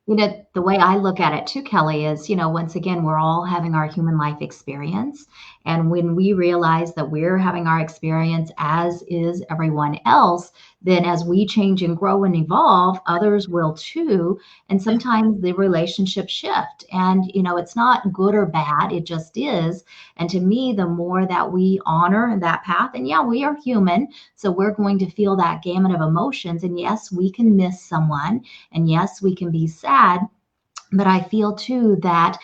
The way I look at it too, Kelly, is, once again, we're all having our human life experience. And when we realize that we're having our experience, as is everyone else, then as we change and grow and evolve, others will too. And sometimes the relationships shift. And, it's not good or bad, it just is. And to me, the more that we honor that path, and yeah, we are human, so we're going to feel that gamut of emotions. And yes, we can miss someone. And yes, we can be sad, but I feel too that,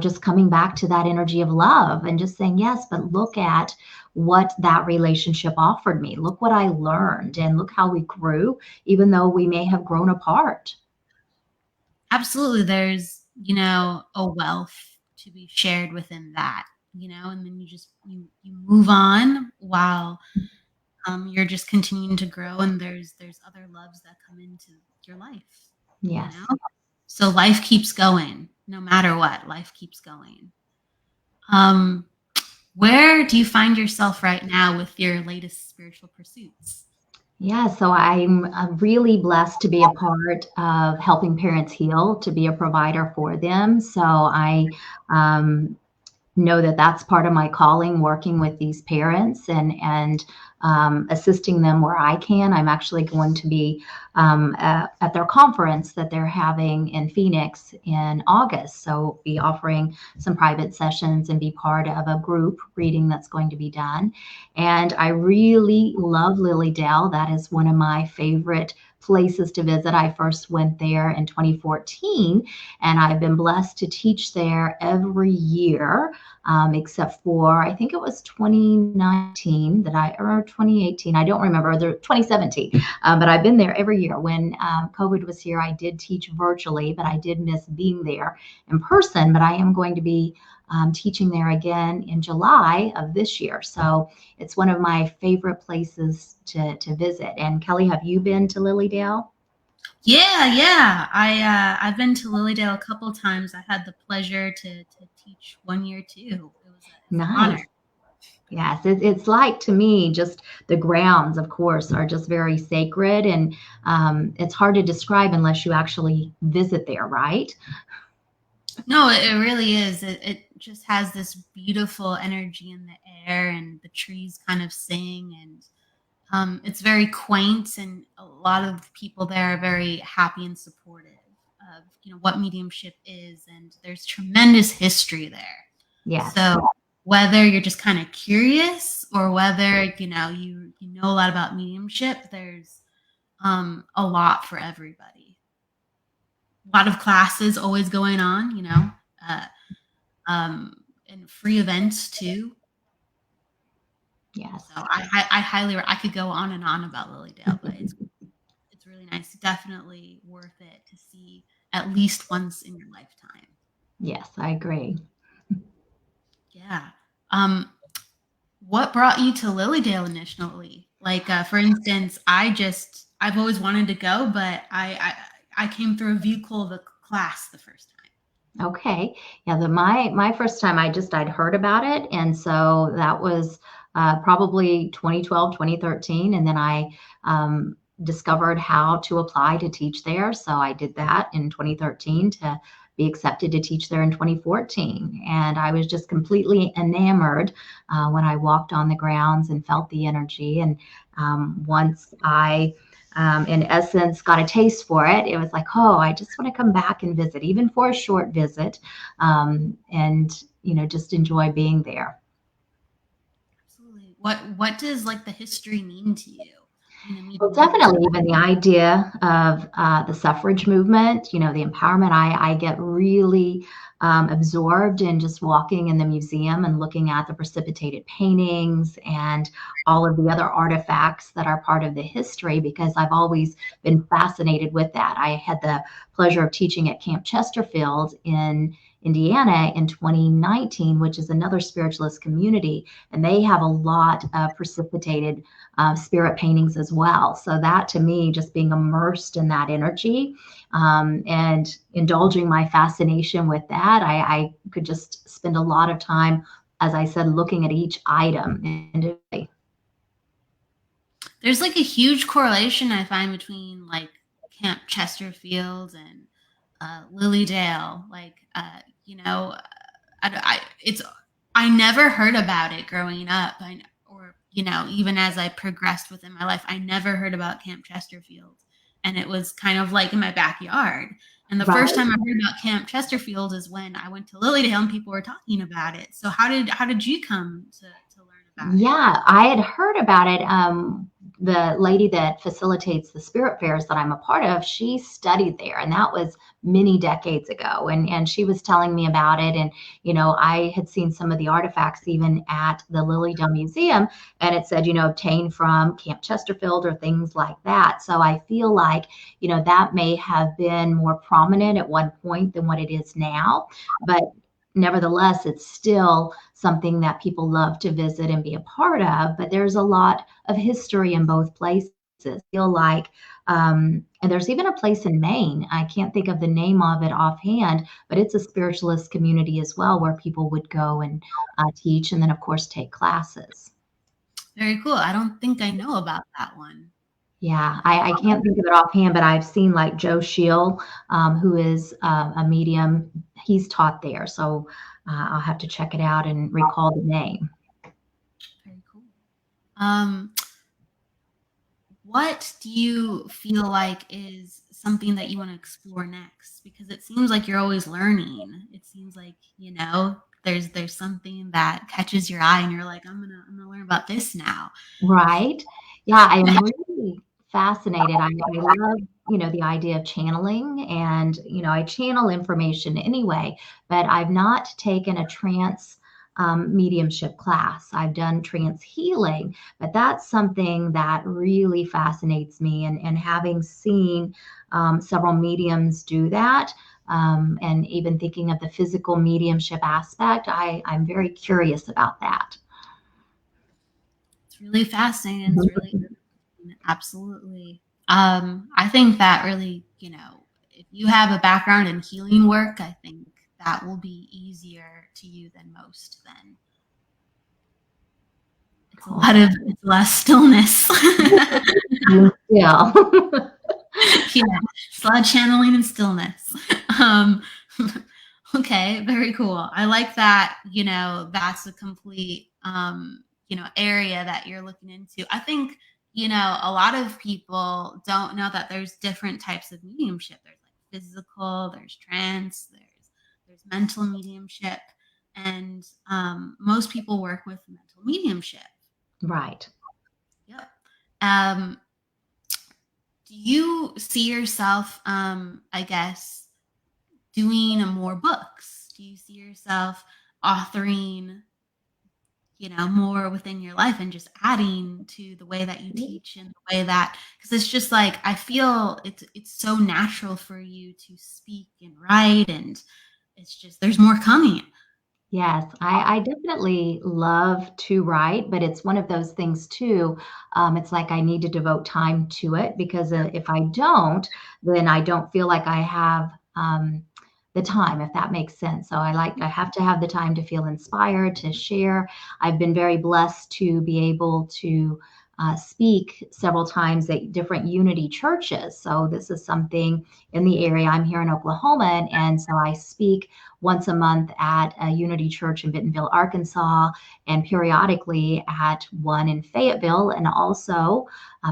just coming back to that energy of love and just saying, yes, but look at what that relationship offered me. Look what I learned and look how we grew, even though we may have grown apart. Absolutely. There's, a wealth to be shared within that, and then you move on while you're just continuing to grow, and there's other loves that come into your life. Yes. So life keeps going, no matter what. Life keeps going. Where do you find yourself right now with your latest spiritual pursuits? Yeah, so I'm really blessed to be a part of helping parents heal, to be a provider for them. So I know that that's part of my calling, working with these parents and assisting them where I can. I'm actually going to be at their conference that they're having in Phoenix in August. So be offering some private sessions and be part of a group reading that's going to be done. And I really love Lilydale. That is one of my favorite places to visit. I first went there in 2014, and I've been blessed to teach there every year, except for I think it was 2019 or 2018. I don't remember, 2017. But I've been there every year. When COVID was here, I did teach virtually, but I did miss being there in person. But I am going to be teaching there again in July of this year. So it's one of my favorite places to visit. And Kelly, have you been to Lilydale? Yeah. I've been to Lilydale a couple times. I had the pleasure to teach one year too. It was an honor. Nice. Yes, it's like, to me, just the grounds, of course, are just very sacred, and it's hard to describe unless you actually visit there, right? No, it really is. It just has this beautiful energy in the air, and the trees kind of sing, and it's very quaint, and a lot of people there are very happy and supportive of what mediumship is, and there's tremendous history there. Yes. So whether you're just kind of curious or whether you know a lot about mediumship, there's a lot for everybody. A lot of classes always going on, uh, and free events too. Yes. So I highly, I could go on and on about Lilydale, but it's really nice. Definitely worth it to see at least once in your lifetime. Yes, I agree. Yeah. What brought you to Lilydale initially? Like, for instance, I've always wanted to go, but I came through a vehicle of a class the first time. Okay. Yeah, my first time, I'd heard about it, and so that was probably 2012, 2013, and then I discovered how to apply to teach there. So I did that in 2013 to be accepted to teach there in 2014, and I was just completely enamored when I walked on the grounds and felt the energy. And once I in essence, got a taste for it, it was like, oh, I just want to come back and visit, even for a short visit, and just enjoy being there. Absolutely. What does like the history mean to you? Well, definitely, even the idea of the suffrage movement, the empowerment. I get really absorbed in just walking in the museum and looking at the precipitated paintings and all of the other artifacts that are part of the history, because I've always been fascinated with that. I had the pleasure of teaching at Camp Chesterfield in Indiana in 2019, which is another spiritualist community, and they have a lot of precipitated spirit paintings as well. So that, to me, just being immersed in that energy and indulging my fascination with that, I could just spend a lot of time, as I said, looking at each item individually. There's like a huge correlation I find between like Camp Chesterfield and Lily Dale, like, you know, I never heard about it growing up. Or, even as I progressed within my life, I never heard about Camp Chesterfield. And it was kind of like in my backyard. And the first Right. time I heard about Camp Chesterfield is when I went to Lily Dale and people were talking about it. So how did you come to learn about it? Yeah, I had heard about it. The lady that facilitates the spirit fairs that I'm a part of, she studied there, and that was many decades ago. And she was telling me about it. And, I had seen some of the artifacts even at the Lily Dale Museum, and it said, obtained from Camp Chesterfield or things like that. So I feel like, that may have been more prominent at one point than what it is now. But nevertheless, it's still something that people love to visit and be a part of. But there's a lot of history in both places. I feel like, and there's even a place in Maine. I can't think of the name of it offhand, but it's a spiritualist community as well, where people would go and teach, and then of course take classes. Very cool. I don't think I know about that one. Yeah, I can't think of it offhand, but I've seen like Joe Shield, who is a medium. He's taught there, so I'll have to check it out and recall the name. Very cool. What do you feel like is something that you want to explore next? Because it seems like you're always learning. It seems like, there's something that catches your eye and you're like, I'm gonna learn about this now. Right? Yeah, I am really fascinated. I love, the idea of channeling, and, I channel information anyway, but I've not taken a trance mediumship class. I've done trance healing, but that's something that really fascinates me. And having seen several mediums do that, and even thinking of the physical mediumship aspect, I'm very curious about that. It's really fascinating. It's really absolutely. I think that really, if you have a background in healing work, I think that will be easier to you than most. Then it's a lot of stillness. Yeah. It's a lot of channeling and stillness. Okay, very cool. I like that. That's a complete area that you're looking into. I think a lot of people don't know that there's different types of mediumship. There's like physical, there's trance, there's mental mediumship, and most people work with mental mediumship. Right. Yep. Do you see yourself, I guess, doing more books? Do you see yourself authoring, more within your life and just adding to the way that you teach and the way that, because it's just like, I feel it's so natural for you to speak and write, and it's just, there's more coming. Yes, I definitely love to write, but it's one of those things too. It's like I need to devote time to it, because if I don't, then I don't feel like I have the time, if that makes sense. So I have to have the time to feel inspired to share. I've been very blessed to be able to speak several times at different Unity churches. So this is something in the area. I'm here in Oklahoma, and so I speak once a month at a Unity church in Bentonville, Arkansas, and periodically at one in Fayetteville, and also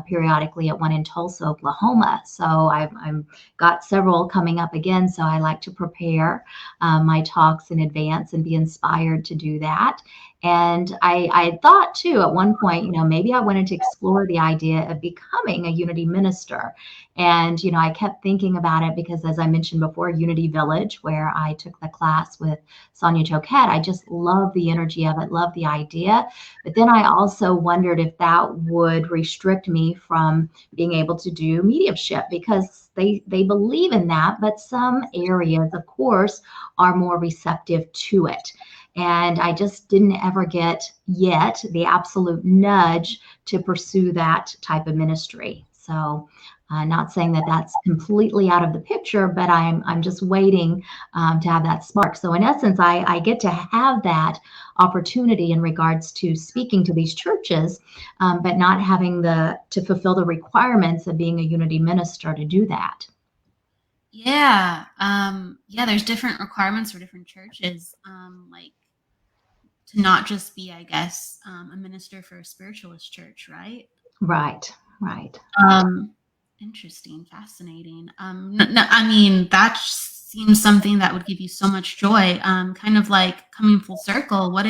periodically at one in Tulsa, Oklahoma. So I'm got several coming up again. So I like to prepare my talks in advance and be inspired to do that. And I thought too at one point, maybe I wanted to explore the idea of becoming a Unity minister. And, I kept thinking about it because, as I mentioned before, Unity Village, where I took the class with Sonia Choquette, I just love the energy of it, love the idea. But then I also wondered if that would restrict me from being able to do mediumship, because they believe in that, but some areas, of course, are more receptive to it. And I just didn't ever get yet the absolute nudge to pursue that type of ministry. So not saying that that's completely out of the picture, but I'm just waiting to have that spark. So in essence, I get to have that opportunity in regards to speaking to these churches, but not having to fulfill the requirements of being a Unity minister to do that. Yeah, there's different requirements for different churches. Like to not just be, I guess, a minister for a spiritualist church, right? Right, right. Um, Interesting, fascinating. I mean, that seems something that would give you so much joy. Kind of like coming full circle. What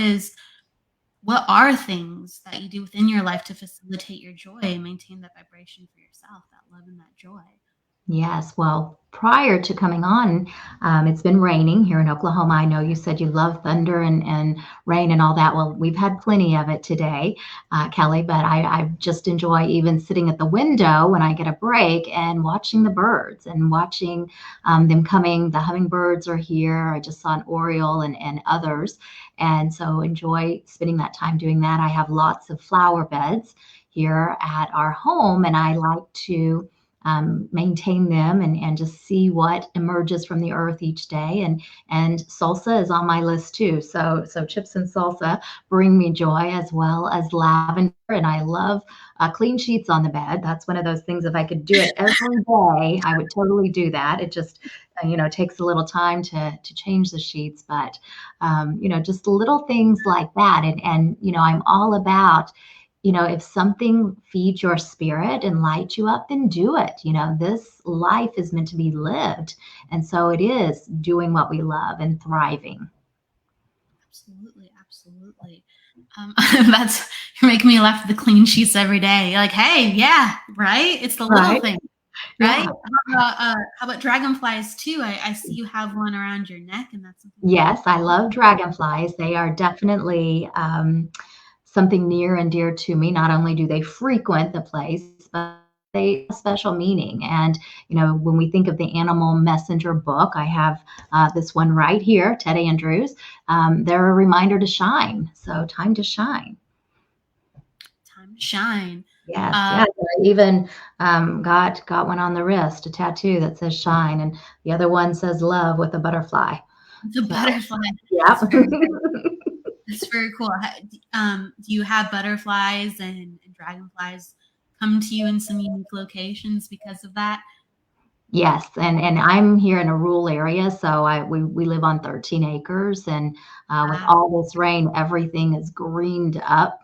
are things that you do within your life to facilitate your joy and maintain that vibration for yourself, that love and that joy? Yes. Well, prior to coming on, it's been raining here in Oklahoma. I know you said you love thunder and rain and all that. Well, we've had plenty of it today, Kelly, but I just enjoy even sitting at the window when I get a break and watching the birds and watching them coming. The hummingbirds are here. I just saw an oriole and others. And so enjoy spending that time doing that. I have lots of flower beds here at our home, and I like to maintain them and just see what emerges from the earth each day. And salsa is on my list too. So chips and salsa bring me joy as well as lavender. And I love clean sheets on the bed. That's one of those things. If I could do it every day, I would totally do that. It just takes a little time to change the sheets, but just little things like that. And I'm all about if something feeds your spirit and lights you up, then do it. This life is meant to be lived. And so it is doing what we love and thriving. Absolutely, absolutely. Um, that's you're making me laugh at the clean sheets every day. You're like, hey, yeah, right. It's the little Right. thing, Yeah. right? How about dragonflies too? I see you have one around your neck, and that's something that Yes, I love dragonflies. They are definitely something near and dear to me. Not only do they frequent the place, but they have a special meaning. And, when we think of the animal messenger book, I have this one right here, Ted Andrews. They're a reminder to shine. So, time to shine. time to shine. Yes, Uh, yes. I even got one on the wrist, a tattoo that says shine, and the other one says love with a butterfly. the So, butterfly. yeah. That's very cool. Do you have butterflies and dragonflies come to you in some unique locations because of that? Yes, and I'm here in a rural area, so we live on 13 acres, and with Wow. all this rain, everything is greened up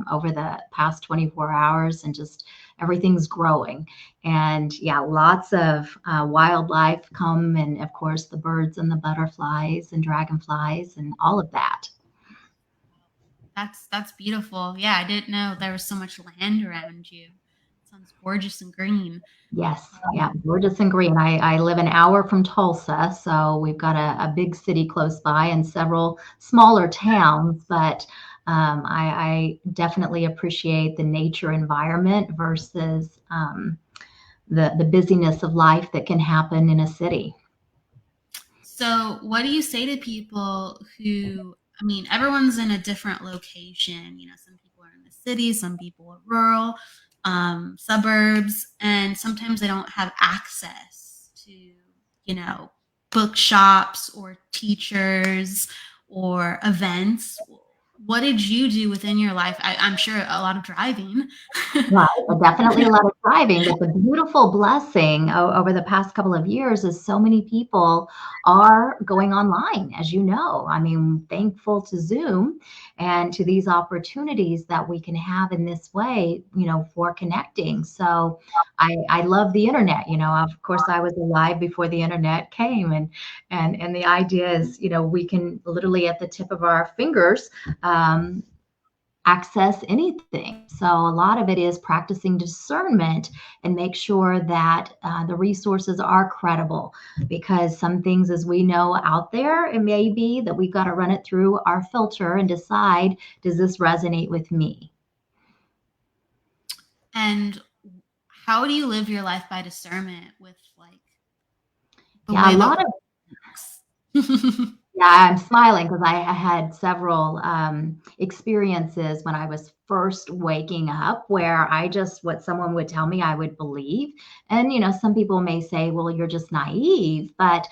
over the past 24 hours, and just everything's growing. And yeah, lots of wildlife come, and of course the birds and the butterflies and dragonflies and all of that. That's beautiful. Yeah, I didn't know there was so much land around you. Sounds gorgeous and green. Yes, yeah, gorgeous and green. I live an hour from Tulsa, so we've got a big city close by and several smaller towns, but I definitely appreciate the nature environment versus the busyness of life that can happen in a city. So, what do you say to people who, I mean, everyone's in a different location. Some people are in the city, some people are rural, suburbs, and sometimes they don't have access to, bookshops or teachers or events. What did you do within your life? I'm sure a lot of driving. Right, definitely a lot of driving, but the beautiful blessing over the past couple of years is so many people are going online, as you know. I mean, thankful to Zoom and to these opportunities that we can have in this way, for connecting. So I love the internet. Of course, I was alive before the internet came, and the idea is, we can literally at the tip of our fingers. Access anything. So a lot of it is practicing discernment and make sure that the resources are credible, because some things, as we know out there, it may be that we've got to run it through our filter and decide, does this resonate with me? And how do you live your life by discernment with like the Yeah, a way the lot of world works? Yeah, I'm smiling because I had several experiences when I was first waking up where what someone would tell me, I would believe. And, some people may say, well, you're just naive. But,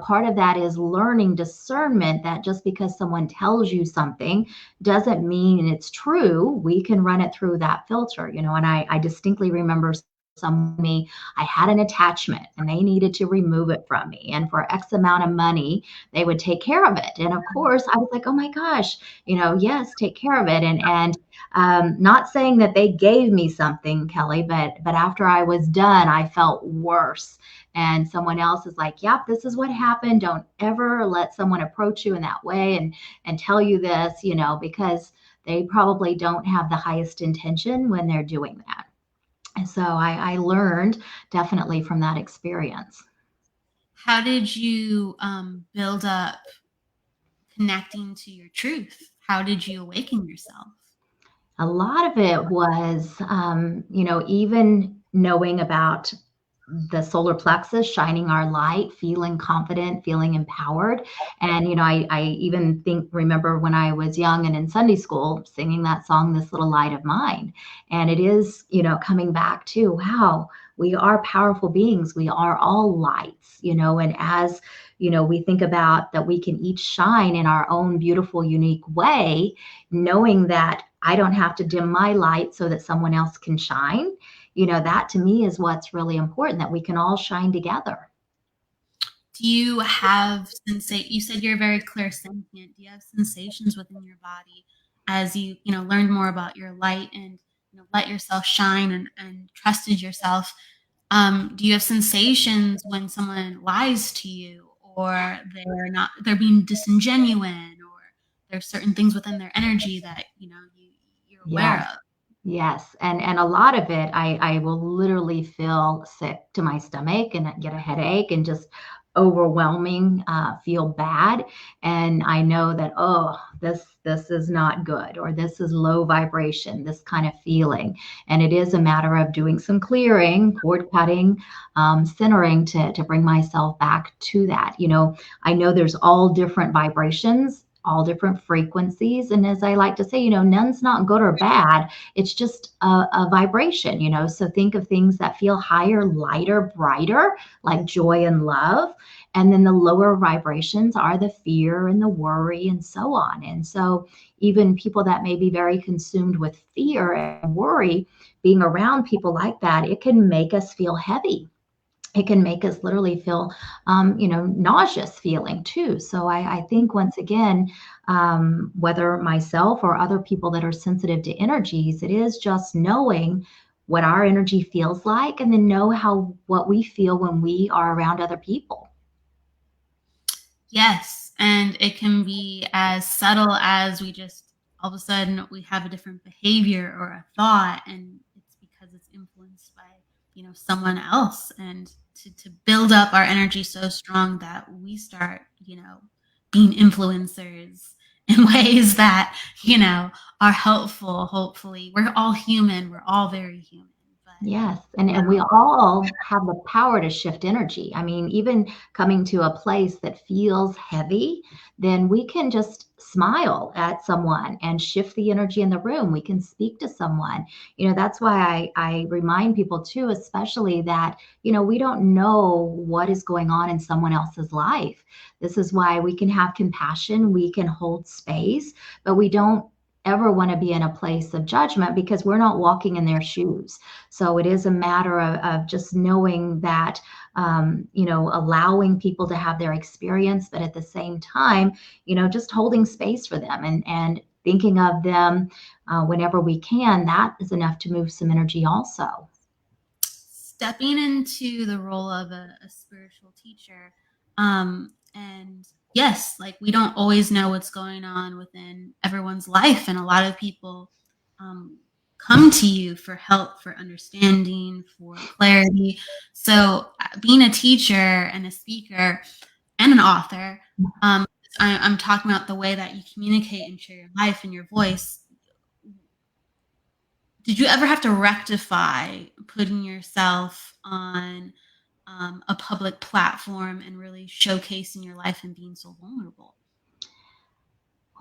part of that is learning discernment, that just because someone tells you something doesn't mean it's true. We can run it through that filter, and I distinctly remember me, I had an attachment and they needed to remove it from me. And for X amount of money, they would take care of it. And of course, I was like, oh my gosh, yes, take care of it. And not saying that they gave me something, Kelly, but after I was done, I felt worse. And someone else is like, yep, this is what happened. Don't ever let someone approach you in that way and tell you this, because they probably don't have the highest intention when they're doing that. And so I learned definitely from that experience. How did you build up connecting to your truth? How did you awaken yourself? A lot of it was, even knowing about the solar plexus, shining our light, feeling confident, feeling empowered. And, I even remember when I was young and in Sunday school singing that song, This Little Light of Mine. And it is, coming back to, wow, we are powerful beings. We are all lights, and as, we think about that we can each shine in our own beautiful, unique way, knowing that I don't have to dim my light so that someone else can shine. That to me is what's really important, that we can all shine together. Do you have you said you're very clairsentient. Do you have sensations within your body as you learned more about your light and let yourself shine and trusted yourself? Do you have sensations when someone lies to you, or they're being disingenuous, or there's certain things within their energy that you're aware Yes. of? Yes, and a lot of it, I will literally feel sick to my stomach and get a headache and just overwhelming, feel bad, and I know that, oh, this is not good, or this is low vibration, this kind of feeling, and it is a matter of doing some clearing, cord cutting, centering to bring myself back to that. I know there's all different vibrations, all different frequencies, and as I like to say, none's not good or bad, it's just a vibration, so think of things that feel higher, lighter, brighter, like joy and love, and then the lower vibrations are the fear and the worry and so on. And so even people that may be very consumed with fear and worry, being around people like that, it can make us feel heavy. It can make us literally feel, nauseous feeling too. So I think once again, whether myself or other people that are sensitive to energies, it is just knowing what our energy feels like, and then know what we feel when we are around other people. Yes, and it can be as subtle as we just all of a sudden we have a different behavior or a thought, and it's because it's influenced by someone else, and to build up our energy so strong that we start being influencers in ways that are helpful. Hopefully, we're all human. We're all very human, but Yes, and we all have the power to shift energy. I mean, even coming to a place that feels heavy, then we can just smile at someone and shift the energy in the room. We can speak to someone. That's why I remind people too, especially that, we don't know what is going on in someone else's life. This is why we can have compassion, we can hold space, but we don't ever want to be in a place of judgment because we're not walking in their shoes. So it is a matter of just knowing that, allowing people to have their experience, but at the same time, just holding space for them and thinking of them whenever we can. That is enough to move some energy also. stepping into the role of a spiritual teacher, and yes, like we don't always know what's going on within everyone's life, and a lot of people um, come to you for help, for understanding, for clarity. So being a teacher and a speaker and an author, I'm talking about the way that you communicate and share your life and your voice. Did you ever have to rectify putting yourself on a public platform and really showcasing your life and being so vulnerable?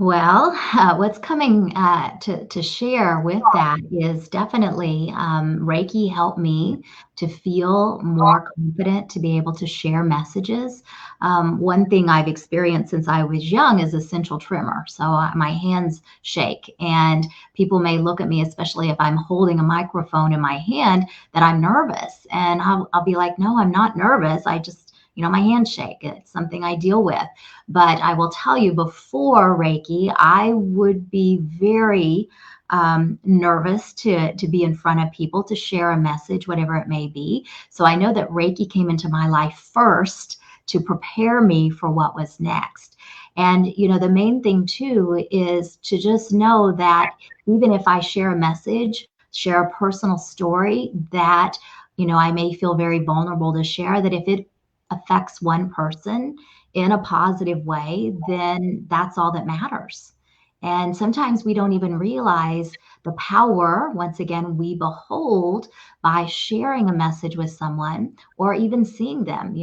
Well, what's coming to share with that is definitely Reiki helped me to feel more confident to be able to share messages. One thing I've experienced since I was young is essential tremor. So my hands shake, and people may look at me, especially if I'm holding a microphone in my hand, that I'm nervous. And I'll be like, no, I'm not nervous. I just, my hands shake. It's something I deal with. But I will tell you, before Reiki, I would be very nervous to be in front of people, to share a message, whatever it may be. So I know that Reiki came into my life first to prepare me for what was next. And, the main thing too is to just know that even if I share a message, share a personal story that, I may feel very vulnerable to share, that if it affects one person in a positive way, then that's all that matters. And sometimes we don't even realize the power, once again, we behold by sharing a message with someone or even seeing them.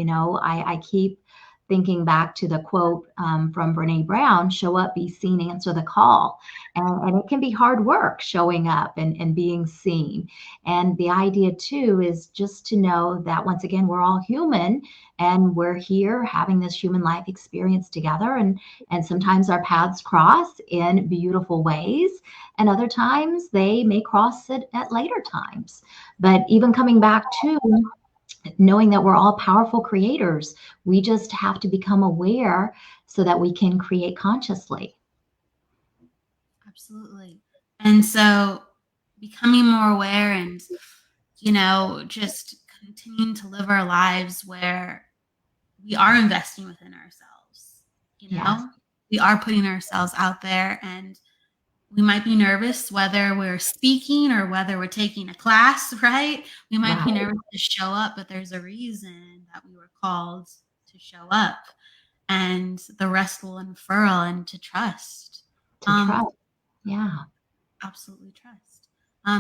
I keep thinking back to the quote from Brene Brown: show up, be seen, answer the call. And it can be hard work showing up and being seen. And the idea, too, is just to know that, once again, we're all human and we're here having this human life experience together. And sometimes our paths cross in beautiful ways, and other times they may cross it at later times. But even coming back to knowing that we're all powerful creators, we just have to become aware so that we can create consciously. Absolutely. And so becoming more aware and, just continuing to live our lives where we are investing within ourselves, Yes. we are putting ourselves out there, and we might be nervous whether we're speaking or whether we're taking a class, right? We might be Right. nervous to show up, but there's a reason that we were called to show up, and the rest will unfurl, and to trust. To trust. Yeah. Absolutely trust.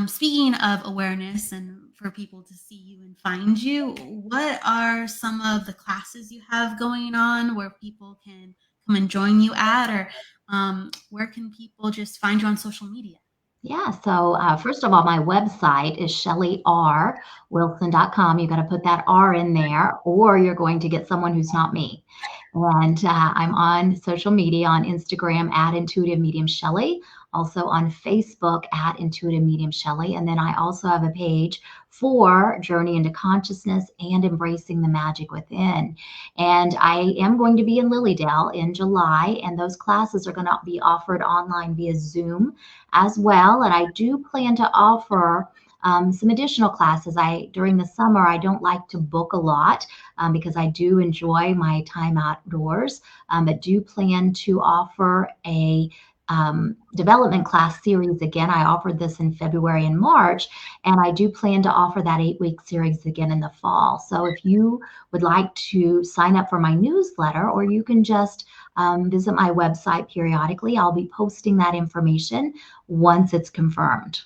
Speaking of awareness and for people to see you and find you, what are some of the classes you have going on where people can come and join you at, or where can people just find you on social media? Yeah. So, first of all, my website is shellyrwilson.com. You got to put that R in there, or you're going to get someone who's not me. And I'm on social media, on Instagram at Intuitive Medium Shelly, also on Facebook at Intuitive Medium Shelly. And then I also have a page for Journey into Consciousness and Embracing the Magic Within. And I am going to be in Lilydale in July, and those classes are going to be offered online via Zoom as well. And I do plan to offer some additional classes. During the summer, I don't like to book a lot because I do enjoy my time outdoors, but do plan to offer a development class series again. I offered this in February and March, and I do plan to offer that 8-week series again in the fall. So if you would like to sign up for my newsletter, or you can just visit my website periodically, I'll be posting that information once it's confirmed.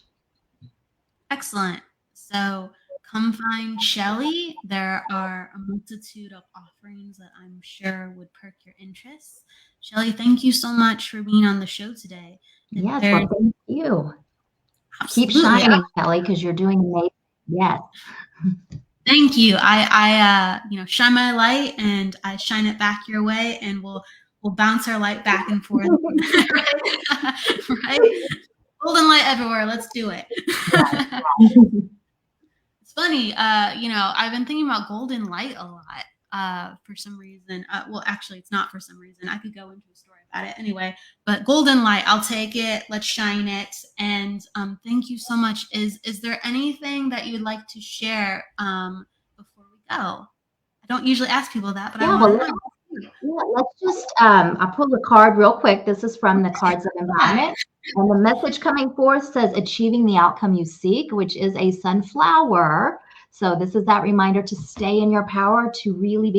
Excellent. So come find Shelly. There are a multitude of offerings that I'm sure would perk your interests. Shelly, thank you so much for being on the show today. Yes, well, thank you. Keep shining, Kelly, because you're doing amazing. Yes. Thank you. I shine my light and I shine it back your way, and we'll bounce our light back and forth. Right? Golden light everywhere. Let's do it. It's funny. I've been thinking about golden light a lot for some reason. Well, actually, it's not for some reason. I could go into a story about it anyway. But golden light, I'll take it. Let's shine it. And thank you so much. Is there anything that you'd like to share before we go? I don't usually ask people that, but I want to know. Let's just, I'll pull the card real quick. This is from the Cards of Empowerment. And the message coming forth says, achieving the outcome you seek, which is a sunflower. So this is that reminder to stay in your power, to really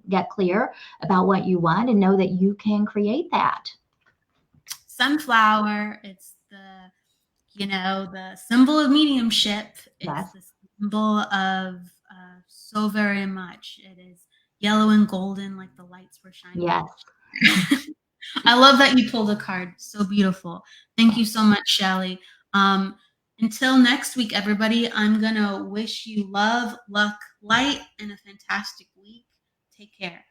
get clear about what you want and know that you can create that. Sunflower, it's the symbol of mediumship. It's the symbol of so very much. It is yellow and golden, like the lights were shining. Yes. I love that you pulled a card. So beautiful. Thank you so much, Shelly. Um, until next week, everybody, I'm going to wish you love, luck, light, and a fantastic week. Take care.